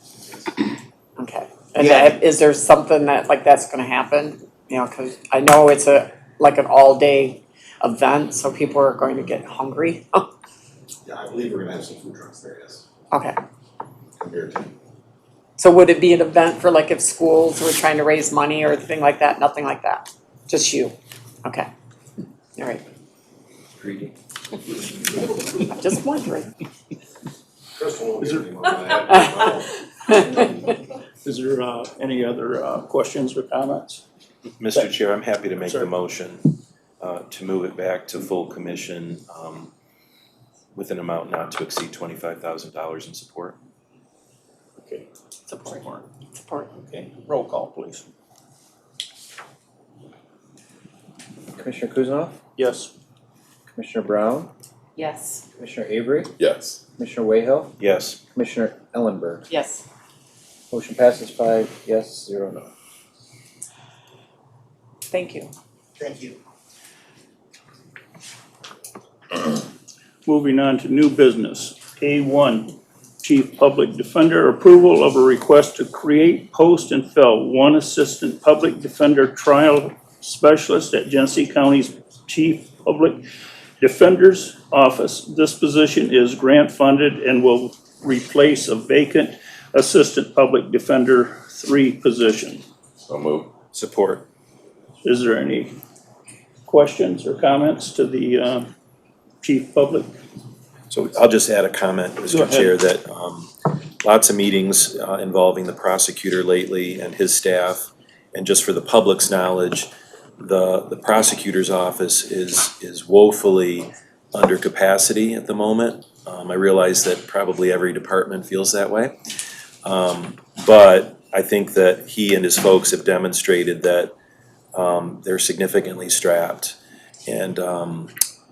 Okay, and Yeah. is there something that, like, that's gonna happen? Cause I know it's like an all-day event, so people are going to get hungry. Yeah, I believe we're gonna have some food trucks there, yes, Okay, compared to. so would it be an event for like if schools were trying to raise money or anything like that? Nothing like that? Just you? Okay, all right. Greedy. I'm just wondering. Crystal will Is give there- me one of that. Is there any other questions or comments? Mr. Chair, I'm happy to make Sir. the motion to move it back to full commission with an amount not to exceed $25,000 in support. Okay. Support. Okay, roll call, please. Commissioner Kuznoff, Yes. Commissioner Brown, Yes. Commissioner Avery, Yes. Commissioner Wayhill, Yes. Commissioner Ellenberg. Yes. Motion passes 5 yes, 0 no. Thank you. Thank you. Moving on to new business. A1, Chief Public Defender, approval of a request to create, post, and fill one Assistant Public Defender Trial Specialist at Genesee County's Chief Public Defender's Office. This position is grant funded and will replace a vacant Assistant Public Defender 3 position. So move. Support. Is there any questions or comments to the Chief Public? So I'll just add a comment, Go Mr. ahead. Chair, that lots of meetings involving the prosecutor lately and his staff. And just for the public's knowledge, the prosecutor's office is woefully under capacity at the moment. I realize that probably every department feels that way. But I think that he and his folks have demonstrated that they're significantly strapped. And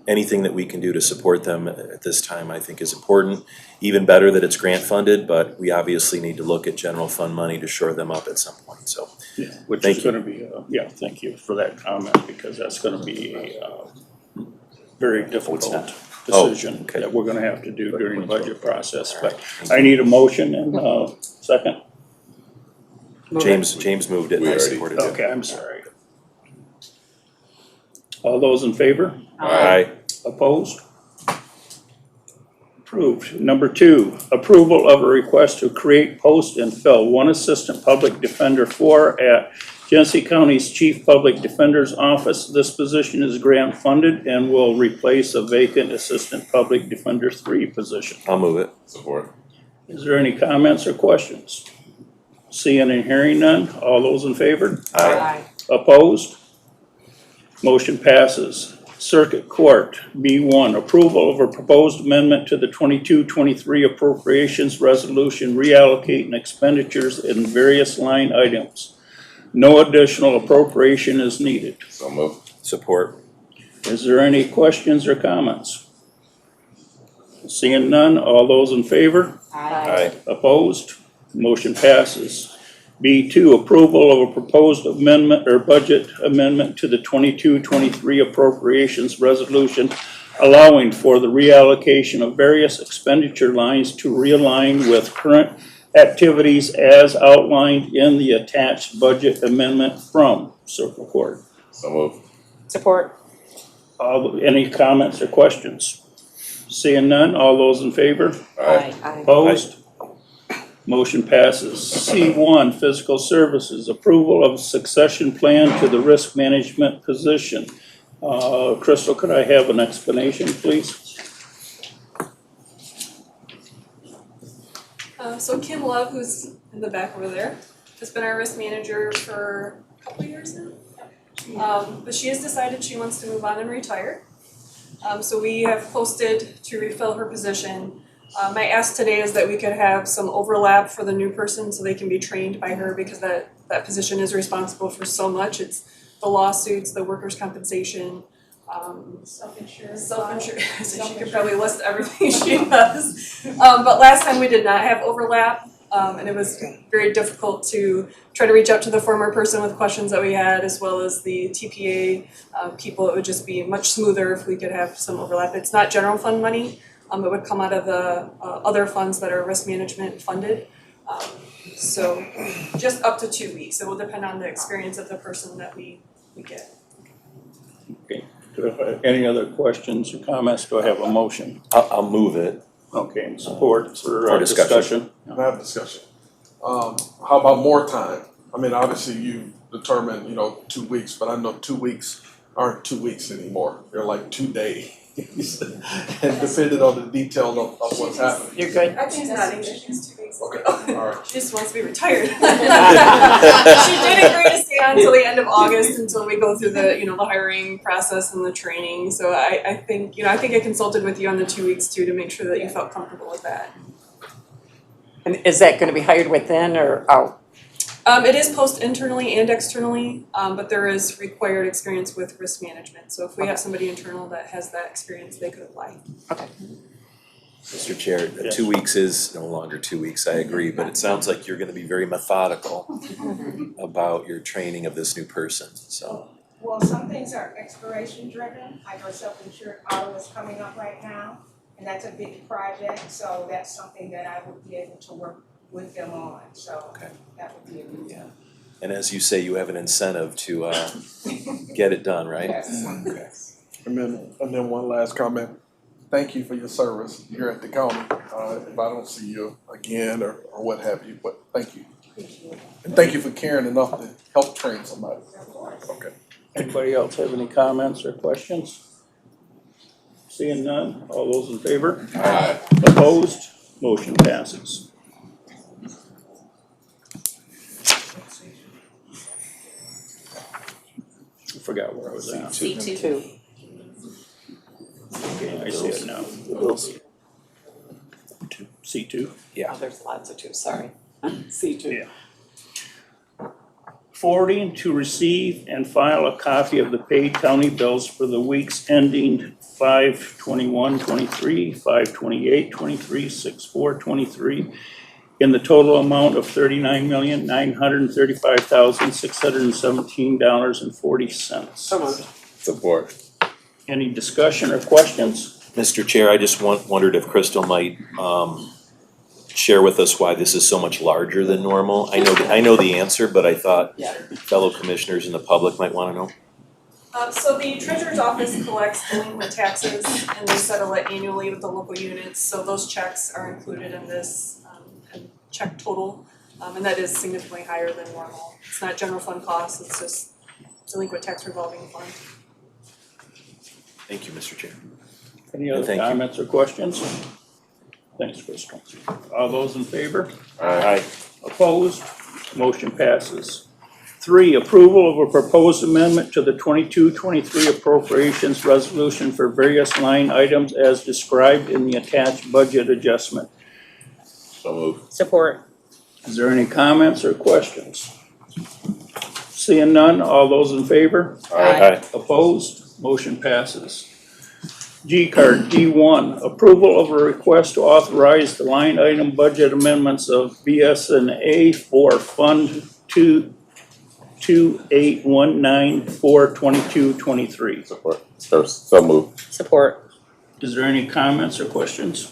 anything that we can do to support them at this time, I think is important. Even better that it's grant funded, but we obviously need to look at general fund money to shore them up at some point, so. Yeah, which Thank is you. gonna be, thank you for that comment, because that's gonna be a very difficult decision okay. that we're gonna have to do during the budget process, but I need a motion and second. James moved it and I supported it. Okay, I'm sorry. All those in favor? Aye. Opposed? Approved. Number 2, approval of a request to create, post, and fill one Assistant Public Defender 4 at Genesee County's Chief Public Defender's Office. This position is grant funded and will replace a vacant Assistant Public Defender 3 position. I'll move it. Support. Is there any comments or questions? Seeing and hearing none, all those in favor? Aye. Opposed? Motion passes. Circuit Court, B1, approval of a proposed amendment to the 22-23 appropriations resolution reallocating expenditures in various line items. No additional appropriation is needed. So move. Support. Is there any questions or comments? Seeing none, all those in favor? Aye. Opposed? Motion passes. B2, approval of a proposed amendment or budget amendment to the 22-23 appropriations resolution allowing for the reallocation of various expenditure lines to realign with current activities as outlined in the attached budget amendment from Circle Court. So moved. Support. Any comments or questions? Seeing none, all those in favor? Aye. Opposed? Motion passes. C1, Physical Services, approval of succession plan to the risk management position. Crystal, could I have an explanation, please? So Kim Love, who's in the back over there, has been our risk manager for a couple of years now. But she has decided she wants to move on and retire. So we have posted to refill her position. My ask today is that we could have some overlap for the new person so they can be trained by her, because that position is responsible for so much. It's the lawsuits, the workers' compensation, self-insurance. So she could probably list everything she does. But last time we did not have overlap, and it was very difficult to try to reach out to the former person with questions that we had, as well as the TPA people. It would just be much smoother if we could have some overlap. It's not general fund money. It would come out of the other funds that are risk management funded. So just up to 2 weeks. It will depend on the experience of the person that we get. Okay. Do I have any other questions or comments? Do I have a motion? I'll move it. Okay, and support for For discussion. discussion. I have discussion. How about more time? I mean, obviously you determined, 2 weeks, but I know 2 weeks aren't 2 weeks anymore. They're like 2 days. And depending on the detail of what's happening. You're good? I think not English. She's 2 weeks. Okay, all right. She just wants to be retired. She did agree to stay on until the end of August until we go through the, the hiring process and the training. So I think, I think I consulted with you on the 2 weeks too to make sure that you felt comfortable with that. And is that gonna be hired within or out? It is post internally and externally, but there is required experience with risk management. So if we have somebody internal that has that experience, they could apply. Okay. Mr. Chair, Yes. 2 weeks is no longer 2 weeks, I agree, but it sounds like you're gonna be very methodical about your training of this new person, so. Well, some things are expiration driven. I know self-insured auto is coming up right now, and that's a big project, so that's something that I would be able to work with them on, so Okay. that would be a good Yeah. And as you say, you have an incentive to get it done, right? Yes. Okay. And then one last comment. Thank you for your service here at the county. If I don't see you again or what have you, but thank you. And thank you for caring enough to help train somebody. Okay. Anybody else have any comments or questions? Seeing none, all those in favor? Aye. Opposed? Motion passes. I forgot where I was at. Two. Okay, I see it now. C2. Oh, there's lots of two, sorry. C2. Yeah. Forwarding to receive and file a copy of the paid county bills for the weeks ending 5/21/23, 5/28/23, 6/4/23, in the total amount of $39,935,617.40. So moved. Support. Any discussion or questions? Mr. Chair, I just wondered if Crystal might share with us why this is so much larger than normal. I know the answer, but I thought Yeah. fellow commissioners and the public might wanna know. So the treasurer's office collects delinquent taxes and they settle it annually with the local units. So those checks are included in this check total, and that is significantly higher than normal. It's not general fund costs, it's just delinquent tax revolving fund. Thank you, Mr. Chair. Any other Thank you. comments or questions? Thanks, Crystal. All those in favor? Aye. Opposed? Motion passes. 3, approval of a proposed amendment to the 22-23 appropriations resolution for various line items as described in the attached budget adjustment. So moved. Support. Is there any comments or questions? Seeing none, all those in favor? Aye. Opposed? Motion passes. G card D1, approval of a request to authorize the line item budget amendments of BS&A for Fund 2819 for 22-23. Support. So moved. Support. Is there any comments or questions?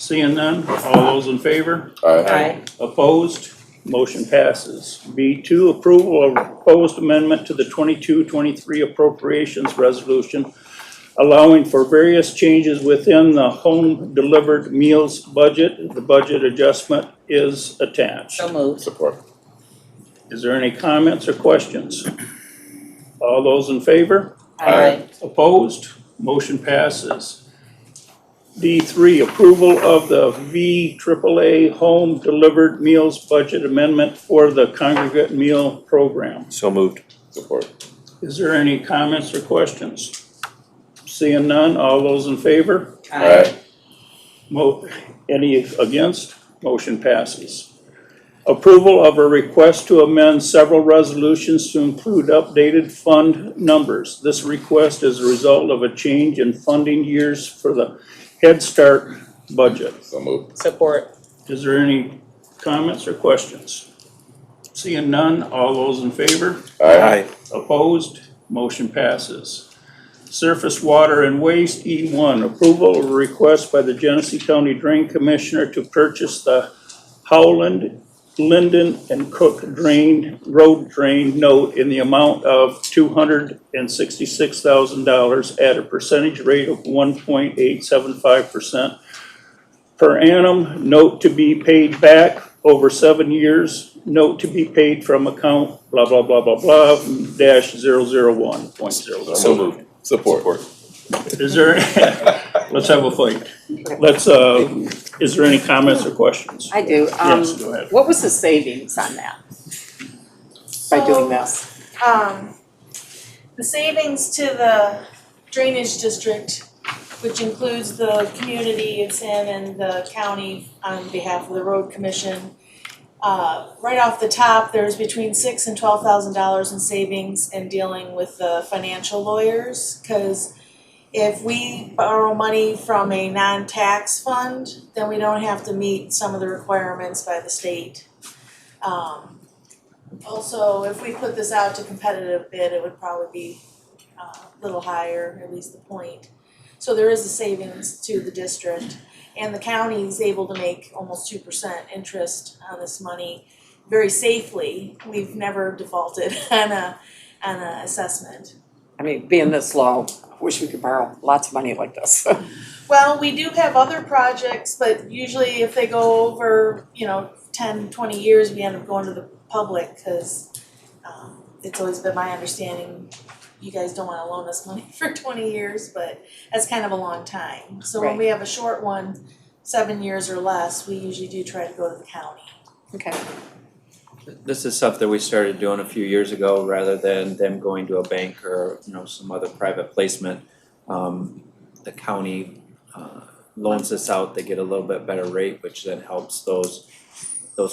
Seeing none, all those in favor? Aye. Opposed? Motion passes. B2, approval of proposed amendment to the 22-23 appropriations resolution allowing for various changes within the home delivered meals budget. The budget adjustment is attached. So moved. Support. Is there any comments or questions? All those in favor? Aye. Opposed? Motion passes. D3, approval of the VAAA home delivered meals budget amendment for the congregate meal program. So moved. Support. Is there any comments or questions? Seeing none, all those in favor? Aye. Any against? Motion passes. Approval of a request to amend several resolutions to include updated fund numbers. This request is a result of a change in funding years for the Head Start budget. So moved. Support. Is there any comments or questions? Seeing none, all those in favor? Aye. Opposed? Motion passes. Surface Water and Waste, E1, approval of a request by the Genesee County Drain Commissioner to purchase the Howland, Linden, and Cook road drain note in the amount of $266,000 at a percentage rate of 1.875% per annum. Note to be paid back over 7 years. Note to be paid from account blah, blah, blah, blah, blah, dash 001.00. So moved. Support. Is there, let's have a fight. Is there any comments or questions? I do. Yes, go ahead. What was the savings on that? By doing this? The savings to the drainage district, which includes the community it's in and the county on behalf of the road commission. Right off the top, there's between $6,000 and $12,000 in savings in dealing with the financial lawyers. Cause if we borrow money from a non-tax fund, then we don't have to meet some of the requirements by the state. Also, if we put this out to competitive bid, it would probably be a little higher, at least the point. So there is a savings to the district, and the county is able to make almost 2% interest on this money very safely. We've never defaulted on a assessment. I mean, being this low, I wish we could borrow lots of money like this. Well, we do have other projects, but usually if they go over, 10, 20 years, we end up going to the public, because it's always been my understanding you guys don't want to loan us money for 20 years, but that's kind of a long time. So when Right. we have a short one, 7 years or less, we usually do try to go to the county. Okay. This is stuff that we started doing a few years ago, rather than them going to a bank or, some other private placement. The county loans this out, they get a little bit better rate, which then helps those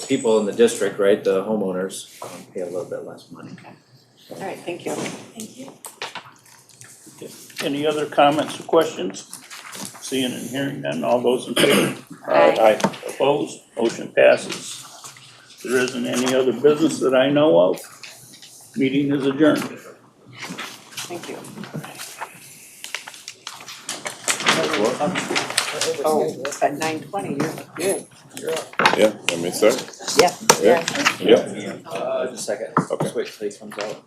people in the district, right, the homeowners, pay a little bit less money. All right, thank you. Thank you. Any other comments or questions? Seeing and hearing none, all those in favor? Aye. Opposed? Motion passes. If there isn't any other business that I know of, meeting is adjourned. Thank you. Oh, it's at 9:20, you're good. Yeah, let me start. Yeah. Yeah. Yep. Just a second. Okay. Just wait till he comes out.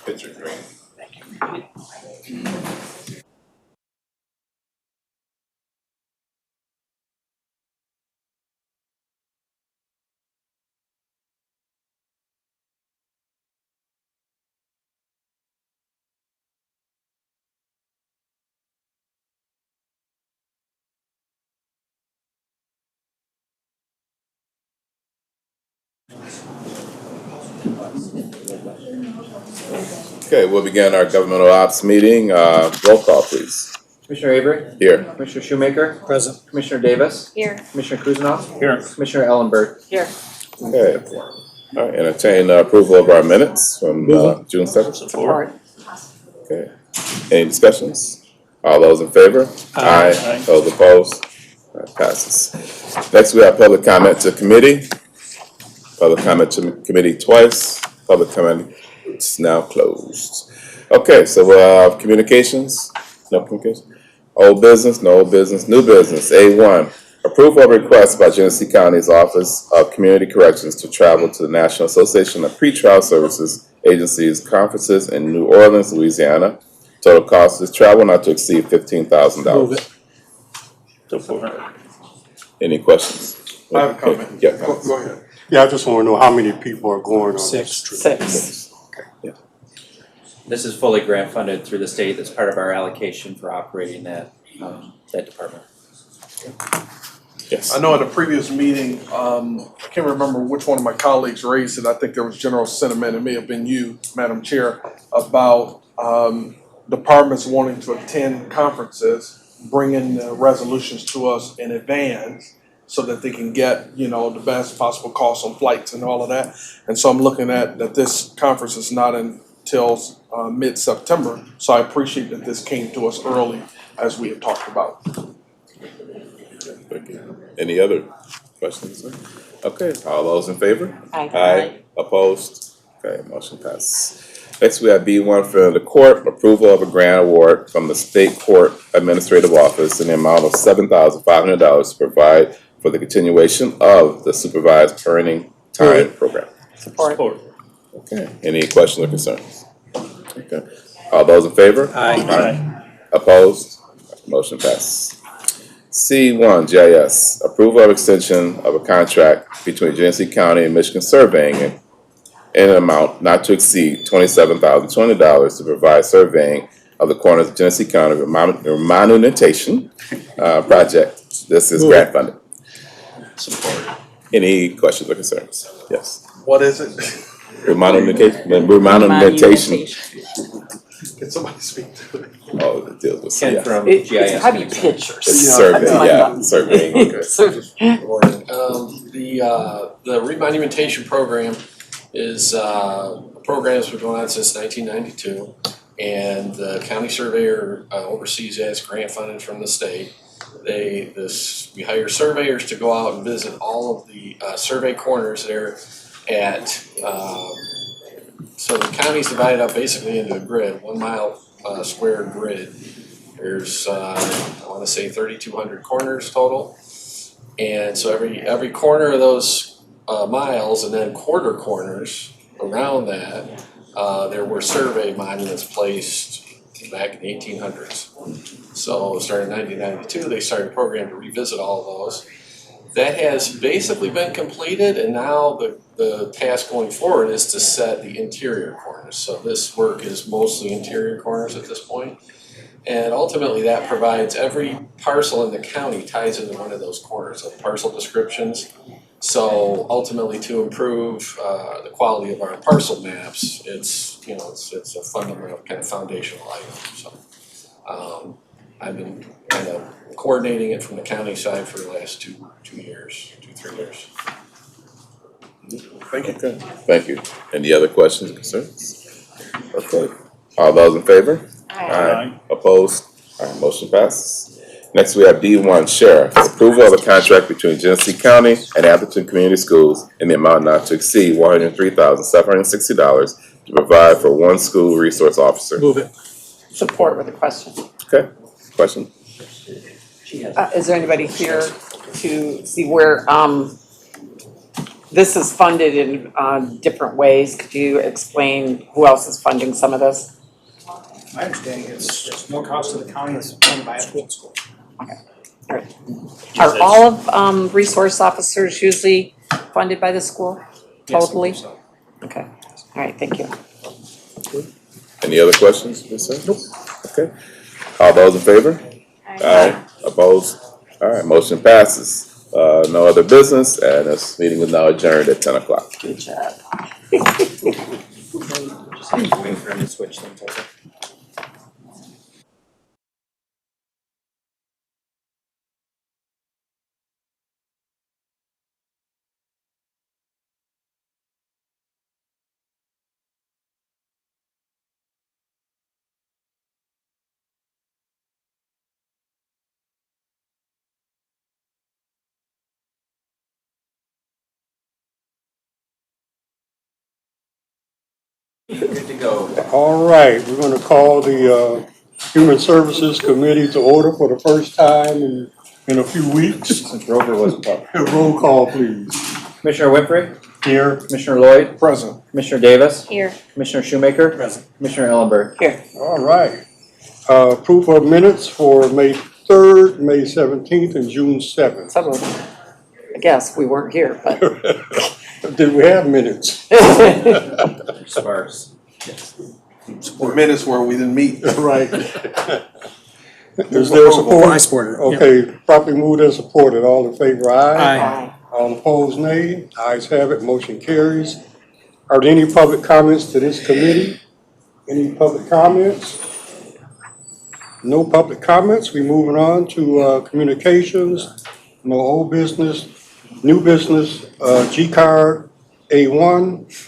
Picture green. Okay, we'll begin our governmental ops meeting. Roll call, please. Commissioner Avery, Here. Commissioner Shoemaker, Present. Commissioner Davis, Here. Commissioner Kuznoff, Here. Commissioner Ellenberg. Here. Okay. All right, entertain approval of our minutes from June 7th. Support. Okay. Any discussions? All those in favor? Aye. Those opposed? All right, passes. Next, we have public comment to committee. Public comment to committee twice. Public comment is now closed. Okay, so communications, no communication. Old business, no old business, new business. A1, approval of request by Genesee County's Office of Community Corrections to travel to the National Association of Pretrial Services Agencies conferences in New Orleans, Louisiana. Total cost of this travel not to exceed $15,000. Move it. Support. Any questions? I have a comment. Yeah. Go ahead. Yeah, I just wanna know how many people are going on this trip. Six. This is fully grant funded through the state. That's part of our allocation for operating that department. Yes. I know at a previous meeting, I can't remember which one of my colleagues raised it. I think there was general sentiment, it may have been you, Madam Chair, about departments wanting to attend conferences, bringing the resolutions to us in advance so that they can get, the best possible costs on flights and all of that. And so I'm looking at that this conference is not until mid-September. So I appreciate that this came to us early as we had talked about. Thank you. Any other questions? Okay, all those in favor? Aye. Opposed? Okay, motion passes. Next, we have B1 for the court, approval of a grant award from the State Court Administrative Office in the amount of $7,500 to provide for the continuation of the supervised parenting time program. Support. Okay, any questions or concerns? Okay, all those in favor? Aye. Opposed? Motion passes. C1, GIS, approval of extension of a contract between Genesee County and Michigan Surveying in an amount not to exceed $27,020 to provide surveying of the corners of Genesee County remonumentation project. This is grant funded. Support. Any questions or concerns? Yes. What is it? Remonumentation. Can somebody speak to it? Oh, it deals with Ken yeah. from It's GIS. gotta be pictures. It's survey, That's my yeah, thought. surveying. Okay. The remonumentation program is a program that's been going on since 1992, and the county surveyor oversees that. It's grant funded from the state. We hire surveyors to go out and visit all of the survey corners there at. So the county's divided up basically into a grid, 1 mile square grid. There's I want to say 3,200 corners total, and so every corner of those miles and then quarter corners around that, there were survey monuments placed back in the 1800s. So starting in 1992, they started a program to revisit all of those. That has basically been completed, and now the task going forward is to set the interior corners. So this work is mostly interior corners at this point. And ultimately that provides every parcel in the county ties into one of those corners of parcel descriptions. So ultimately to improve the quality of our parcel maps, it's a fundamental kind of foundational item. So I've been kind of coordinating it from the county side for the last 3 years. Thank you. Okay, thank you. Any other questions or concerns? Okay, all those in favor? Aye. Opposed? All right, motion passes. Next, we have D1, Sheriff, approval of a contract between Genesee County and Atherton Community Schools in the amount not to exceed $103,760 to provide for 1 school resource officer. Move it. Support with a question. Okay, question? Is there anybody here to see where, this is funded in, different ways? Could you explain who else is funding some of this? My understanding is there's no cost to the county, it's funded by a school. Are all of, resource officers usually funded by the school? Totally? Okay, all right, thank you. Any other questions, Ms. Sims? Nope. Okay, all those in favor? Aye. Opposed? All right, motion passes. No other business, and this meeting is now adjourned at 10 o'clock. Good job. Just wait for him to switch things over. Good to go. All right, we're gonna call the Human Services Committee to order for the first time in a few weeks. Since Rover wasn't up. Roll call, please. Commissioner Winfrey? Here. Commissioner Lloyd? Present. Commissioner Davis? Here. Commissioner Shoemaker? Present. Commissioner Ellenberg? Here. All right. Approval of minutes for May 3rd, May 17th, and June 7th. Some of them, I guess, we weren't here, but. Did we have minutes? Sparse. The minutes where we didn't meet. Right. Is there support? I supported it. Yep. Okay, properly moved and supported. All in favor, aye. Aye. All opposed, nay. Ayes have it, motion carries. Are there any public comments to this committee? Any public comments? No public comments. We moving on to communications. No old business, new business, G-Card A1.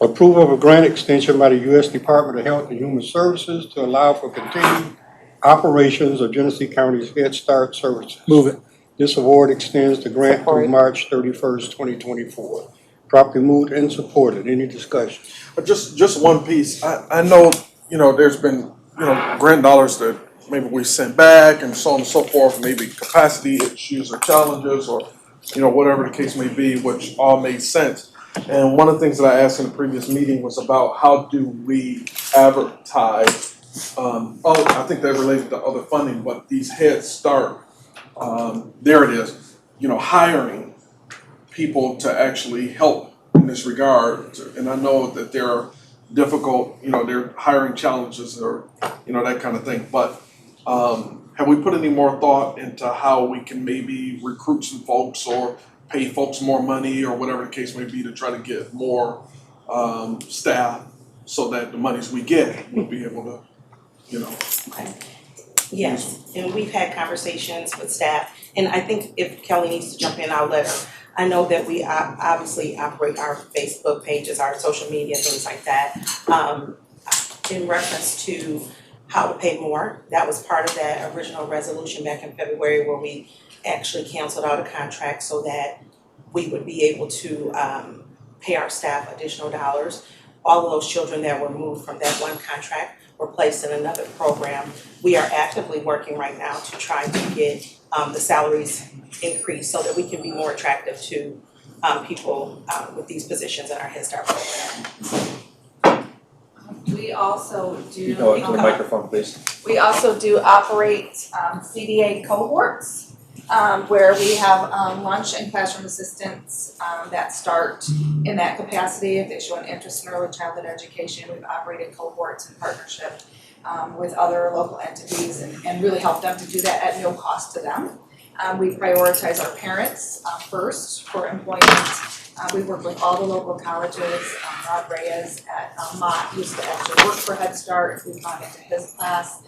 Approval of a grant extension by the U.S. Department of Health and Human Services to allow for continued operations of Genesee County's Head Start services. Move it. This award extends the grant through March 31st, 2024. Properly moved and supported. Any discussion? Just one piece. I know, there's been, grant dollars that maybe we sent back and so on and so forth, maybe capacity issues or challenges or, whatever the case may be, which all made sense. And one of the things that I asked in the previous meeting was about how do we advertise, I think that related to other funding, but these Head Start, there it is, hiring people to actually help in this regard. And I know that there are difficult, there are hiring challenges or, that kind of thing. But have we put any more thought into how we can maybe recruit some folks or pay folks more money or whatever the case may be to try to get more staff so that the monies we get will be able to, Okay. Yes, and we've had conversations with staff, and I think if Kelly needs to jump in, I'll let her. I know that we obviously operate our Facebook pages, our social media, things like that. In reference to how to pay more, that was part of that original resolution back in February where we actually canceled out a contract so that we would be able to pay our staff additional dollars. All of those children that were moved from that one contract were placed in another program. We are actively working right now to try to get the salaries increased so that we can be more attractive to people with these positions in our Head Start program. We also do. To the microphone, please. We also do operate CDA cohorts where we have lunch and classroom assistants that start in that capacity. If they show an interest in early childhood education, we've operated cohorts in partnership with other local entities and really help them to do that at no cost to them. We prioritize our parents first for employment. We work with all the local colleges. Rod Reyes at Mott used to actually work for Head Start. If we've gone into his class,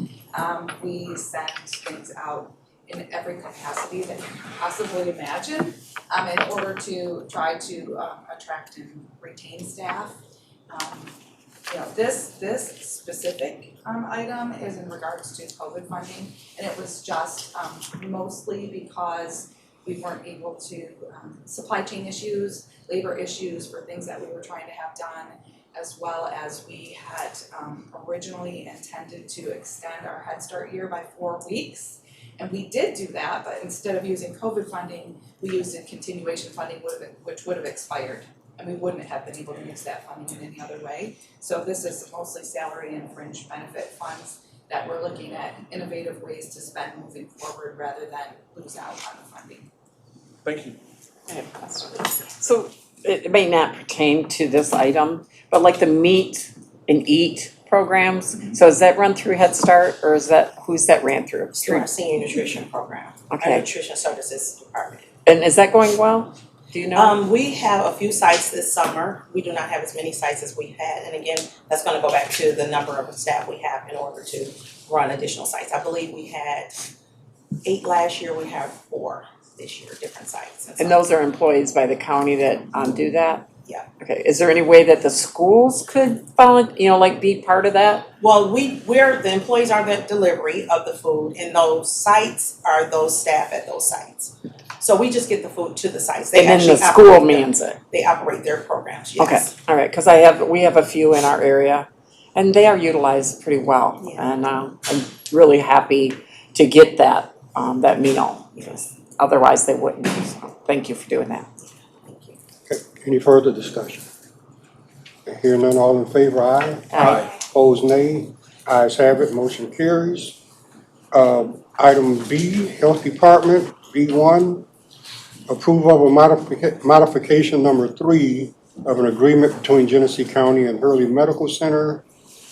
we send things out in every capacity that you can possibly imagine in order to try to attract and retain staff. This specific item is in regards to COVID funding, and it was just mostly because we weren't able to, supply chain issues, labor issues for things that we were trying to have done, as well as we had originally intended to extend our Head Start year by 4 weeks. And we did do that, but instead of using COVID funding, we used a continuation funding which would have expired. And we wouldn't have been able to use that funding in any other way. So this is mostly salary and fringe benefit funds that we're looking at innovative ways to spend moving forward rather than lose out on the funding. Thank you. I have a question. So it may not pertain to this item, but like the meet and eat programs, so is that run through Head Start or is that, who's that ran through? It's through our senior nutrition program, our Okay, nutrition services department. and is that going well? Do you know? We have a few sites this summer. We do not have as many sites as we've had, and again, that's gonna go back to the number of staff we have in order to run additional sites. I believe we had 8 last year, we have 4 this year, different sites. And those are employees by the county that do that? Yeah. Okay, is there any way that the schools could volunteer, be part of that? Well, we're the employees are the delivery of the food, and those sites are those staff at those sites. So we just get the food to the sites. They And then the actually school operate them. mans it. They operate their programs, Okay, yes. all right, because we have a few in our area, and they are utilized pretty well. Yeah. And I'm really happy to get that, that meal, because otherwise they wouldn't. So thank you for doing that. Okay, any further discussion? Hearing none, all in favor, aye. Aye. Opposed, nay. Ayes have it, motion carries. Item B, Health Department, B1, approval of a modification number 3 of an agreement between Genesee County and Hurley Medical Center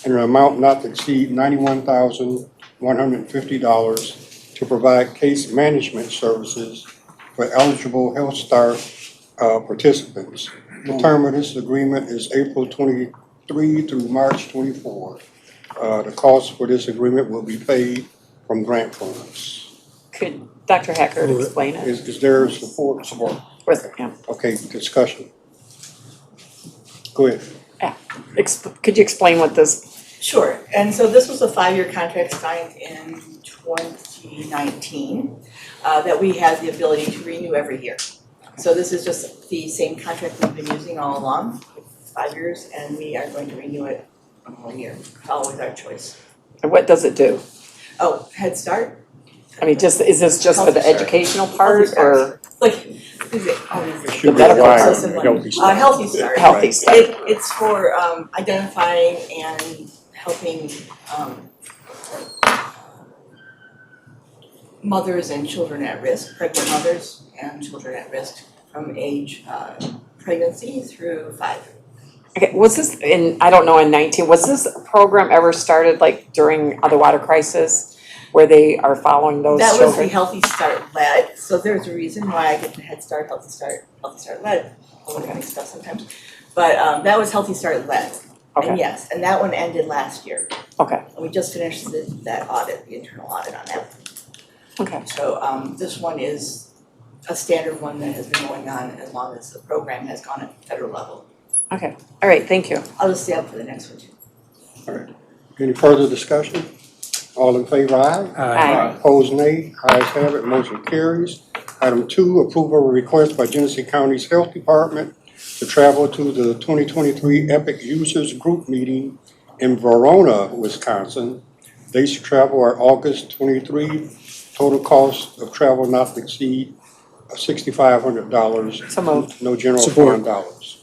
in an amount not to exceed $91,150 to provide case management services for eligible Health Start participants. The term of this agreement is April 23 through March 24. The cost for this agreement will be paid from grant funds. Could Dr. Hacker explain it? Is there support? Yeah. Okay, discussion. Go ahead. Could you explain what this? Sure, and so this was a 5-year contract signed in 2019 that we had the ability to renew every year. So this is just the same contract we've been using all along, 5 years, and we are going to renew it 1 year. It's always our choice. And what does it do? Oh, Head Start? I mean, is this just for the Healthy Start. educational Healthy part, Start. or? Like, is it, The medical process part. of Healthy Start. Healthy Start. Healthy Start. It's for identifying and helping mothers and children at risk, pregnant mothers and children at risk from age pregnancy through 5. Okay, was this I don't know, in 19, was this program ever started like during the water crisis? Where they are following those That children? was the Healthy Start led, so there's a reason why I get the Head Start, Healthy Start led, all that kind of stuff sometimes. But that was Healthy Start led, Okay. and yes, and that one ended last year. Okay. And we just finished that audit, the internal audit on that. Okay. So this one is a standard one that has been going on as long as the program has gone at the federal level. Okay, all right, thank you. I'll just stay up for the next one too. All right. Any further discussion? All in favor, aye. Aye. Opposed, nay. Ayes have it, motion carries. Item 2, approval of a request by Genesee County's Health Department to travel to the 2023 EPIC Users Group Meeting in Verona, Wisconsin. Dates to travel are August 23. Total cost of travel not to exceed $6,500. So moved. No general Support. fund dollars.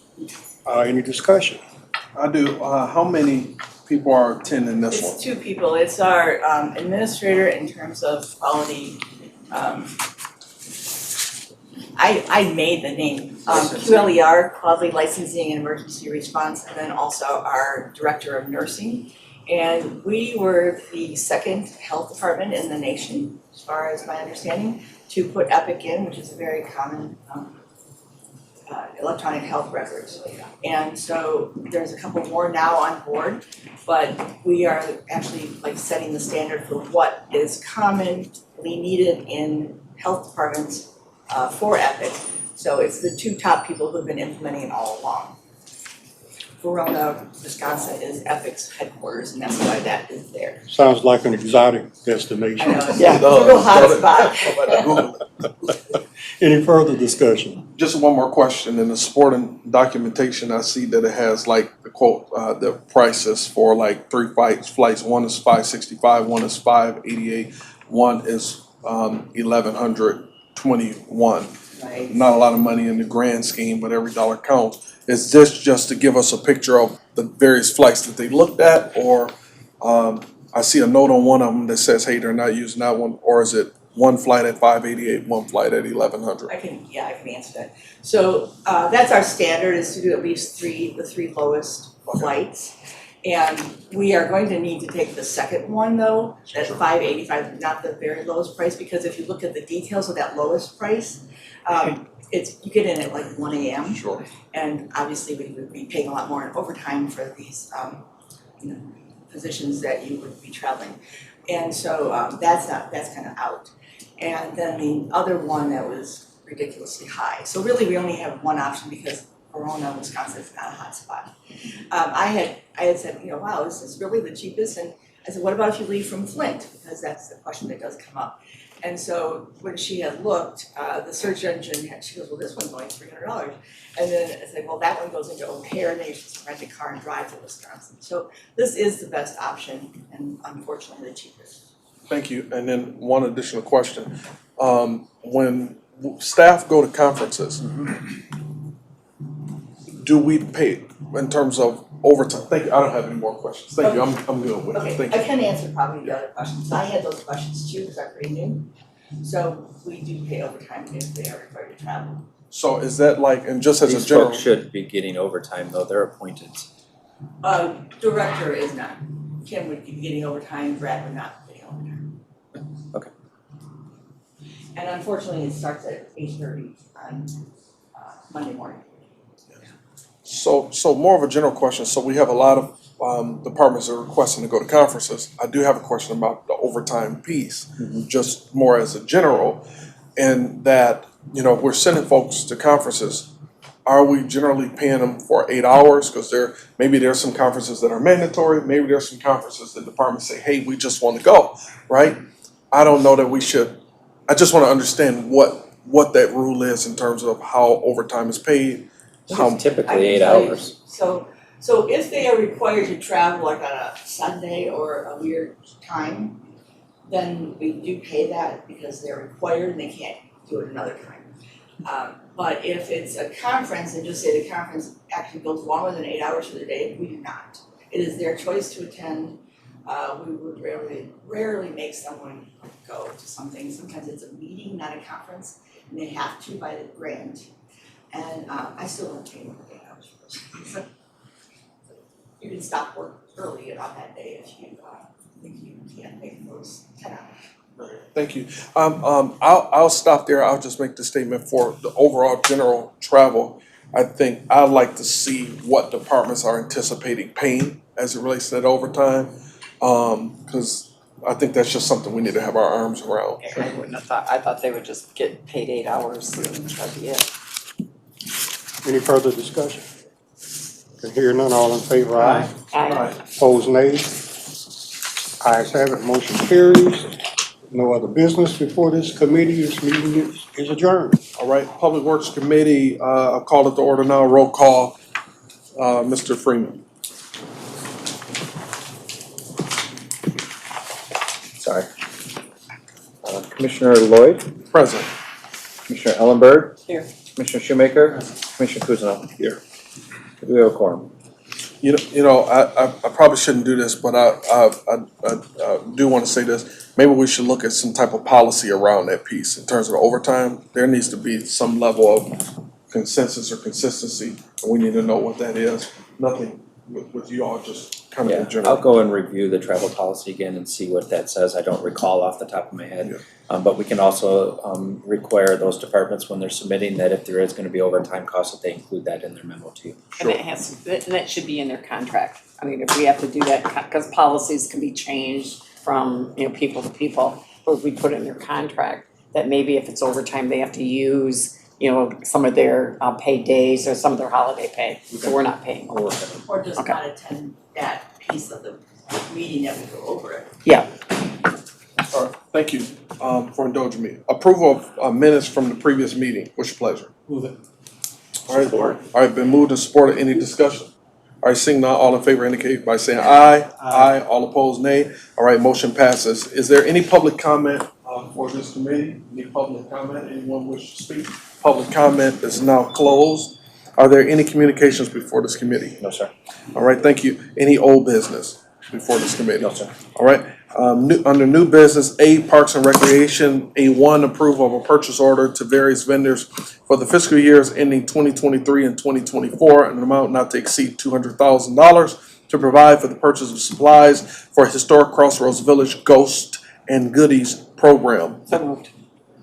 Any discussion? I do. How many people are attending this one? It's 2 people, it's our administrator in terms of quality, I made the name, QLER, Quality Licensing and Emergency Response, and then also our Director of Nursing. And we were the 2nd health department in the nation, as far as my understanding, to put EPIC in, which is a very common electronic health records. And so there's a couple more now on board, but we are actually like setting the standard for what is commonly needed in health departments for EPIC. So it's the 2 top people who've been implementing it all along. Verona, Wisconsin is EPIC's headquarters, and that's why that is there. Sounds like an exotic destination. I know, it's a real hot spot. Any further discussion? Just one more question. In the supporting documentation, I see that it has like the quote, the prices for like 3 flights. One is $565, one is $588, one is $1,121. Right. Not a lot of money in the grand scheme, but every dollar counts. Is this just to give us a picture of the various flights that they looked at, or I see a note on one of them that says, hey, they're not using that one, or is it one flight at $588, one flight at $1,100? I can answer that. So that's our standard, is to do at least the 3 lowest flights. And we are going to need to take the second one though, at $585, not the very lowest price, because if you look at the details of that lowest price, you get in at like 1 a.m. Sure. And obviously we would be paying a lot more in overtime for these positions that you would be traveling. And so that's kind of out. And then the other one that was ridiculously high. So really we only have one option because Verona, Wisconsin is not a hot spot. I had said, wow, this is really the cheapest, and I said, what about if you leave from Flint? Because that's the question that does come up. And so when she had looked, the search engine had, she goes, well, this one's only $300. And then it's like, well, that one goes into O'Hare, and then you just rent a car and drive to Wisconsin. So this is the best option and unfortunately the cheapest. Thank you. And then one additional question. When staff go to conferences, do we pay in terms of overtime? Thank you. I don't have any more questions. Thank you. I'm good with it. Okay, Thank I you. can answer probably the other questions. I had those questions too, because I'm pretty new. So we do pay overtime if they are required to travel. So is that like, and just as a These general, folks should be getting overtime though, they're appointed. Director is not. Kim would be getting overtime, Brad would not be getting overtime. Okay. And unfortunately, it starts at 8:30 on Monday morning. so more of a general question. So we have a lot of departments that are requesting to go to conferences. I do have a question about the overtime piece, just more as a general, and that, you know, we're sending folks to conferences. Are we generally paying them for 8 hours? Because maybe there's some conferences that are mandatory. Maybe there's some conferences that departments say, hey, we just want to go, right? I don't know that we should. I just want to understand what that rule is in terms of how overtime is paid. It's typically I can 8 tell you, hours. So if they are required to travel like on a Sunday or a weird time, then we do pay that because they're required and they can't do it another time. But if it's a conference and just say the conference actually goes longer than 8 hours for the day, we do not. It is their choice to attend. We would rarely make someone go to something. Sometimes it's a meeting, not a conference, and they have to by the grant. And I still don't pay them for 8 hours for those. You can stop work early on that day if you think you can't make those 10 hours. Thank you. I'll stop there. I'll just make the statement for the overall general travel. I think I'd like to see what departments are anticipating paying as it relates to that overtime. Because I think that's just something we need to have our arms around. I wouldn't have thought, I thought they would just get paid 8 hours and that'd be it. Any further discussion? Can hear none, all in favor, aye. Aye. Opposed, nay. Ayes have it, motion carries. No other business before this committee. This meeting is adjourned. All right, Public Works Committee, I'll call it to order now. Roll call, Mr. Freeman. Sorry. Commissioner Lloyd, Present. Commissioner Ellenberg. Here. Commissioner Shoemaker, Commissioner Kuzma. Here. Do we have a quorum? You know, I probably shouldn't do this, but I do want to say this. Maybe we should look at some type of policy around that piece in terms of overtime. There needs to be some level of consensus or consistency, and we need to know what that is. Nothing with you all, just kind of in Yeah, general. I'll go and review the travel policy again and see what that says. I don't recall off the top of my head. But we can also require those departments when they're submitting that if there is gonna be overtime costs, that they include that in their memo too. And it has, and that should be in their contract. I mean, if we have to do that, because policies can be changed from, you know, people to people, but if we put it in their contract, that maybe if it's overtime, they have to use, you know, some of their paid days or some of their holiday pay, so we're not paying overtime. Or just Okay. not attend that piece of the meeting that we go over it. Yeah. All right, thank you for indulging me. Approval of minutes from the previous meeting. What's your pleasure? Move it. All right, all right, been moved and supported. Any discussion? All right, seeing none, all in favor indicate by saying aye. Aye. All opposed, nay. All right, motion passes. Is there any public comment for this committee? Any public comment? Anyone wish to speak? Public comment is now closed. Are there any communications before this committee? No, sir. All right, thank you. Any old business before this committee? No, sir. All right, under new business, A, Parks and Recreation, A1, approval of a purchase order to various vendors for the fiscal years ending 2023 and 2024, an amount not to exceed $200,000 to provide for the purchase of supplies for Historic Crossroads Village Ghost and Goodies program. So moved.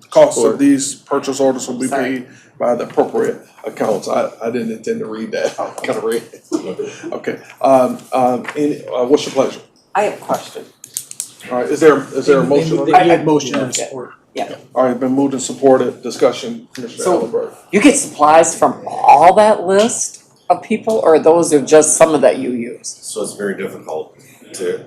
Cost of these purchase orders will be Sorry. paid by the appropriate accounts. I didn't intend to read that. I kind of read it. Okay, what's your pleasure? I have a question. All right, is there a motion? They need motion and support. Yeah. All right, been moved and supported. Discussion, Commissioner So- Ellenberg. You get supplies from all that list of people, or those are just some of that you use? So it's very difficult to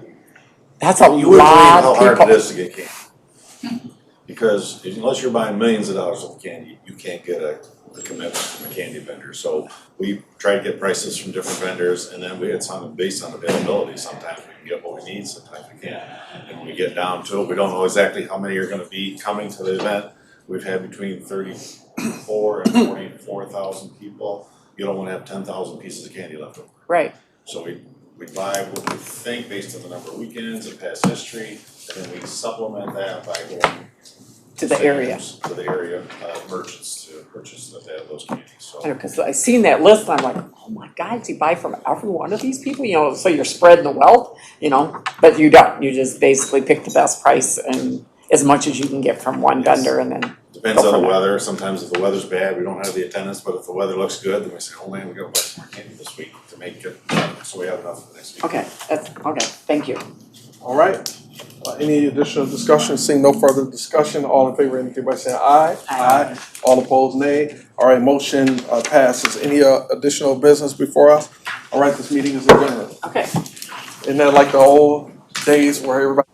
That's a You wouldn't believe lot how of hard it people. is to get candy. Because unless you're buying millions of dollars of candy, you can't get a commitment from a candy vendor. So we try to get prices from different vendors, and then we had some based on availability. Sometimes we can get what we need, sometimes we can't. And when we get down to it, we don't know exactly how many are gonna be coming to the event. We've had between 34 and 44,000 people. You don't wanna have 10,000 pieces of candy left over. Right. So we buy what we think based on the number of weekends and past history, and then we supplement that by going To the area. to the area merchants to purchase that they have those candies, so. Because I seen that list and I'm like, oh my God, do you buy from every one of these people? You know, so you're spreading the wealth, you know, but you don't. You just basically pick the best price and as much as you can get from one vendor and then. Depends go on from the there. weather, sometimes if the weather's bad, we don't have the attendance, but if the weather looks good, then we say, oh man, we gotta buy some more candy this week to make it, so we have enough for next week. Okay, okay, thank you. All right. Any additional discussion? Seeing no further discussion, all in favor indicate by saying aye. Aye. All opposed, nay. All right, motion passes. Any additional business before us? All right, this meeting is adjourned. Okay. Isn't that like the old days where everybody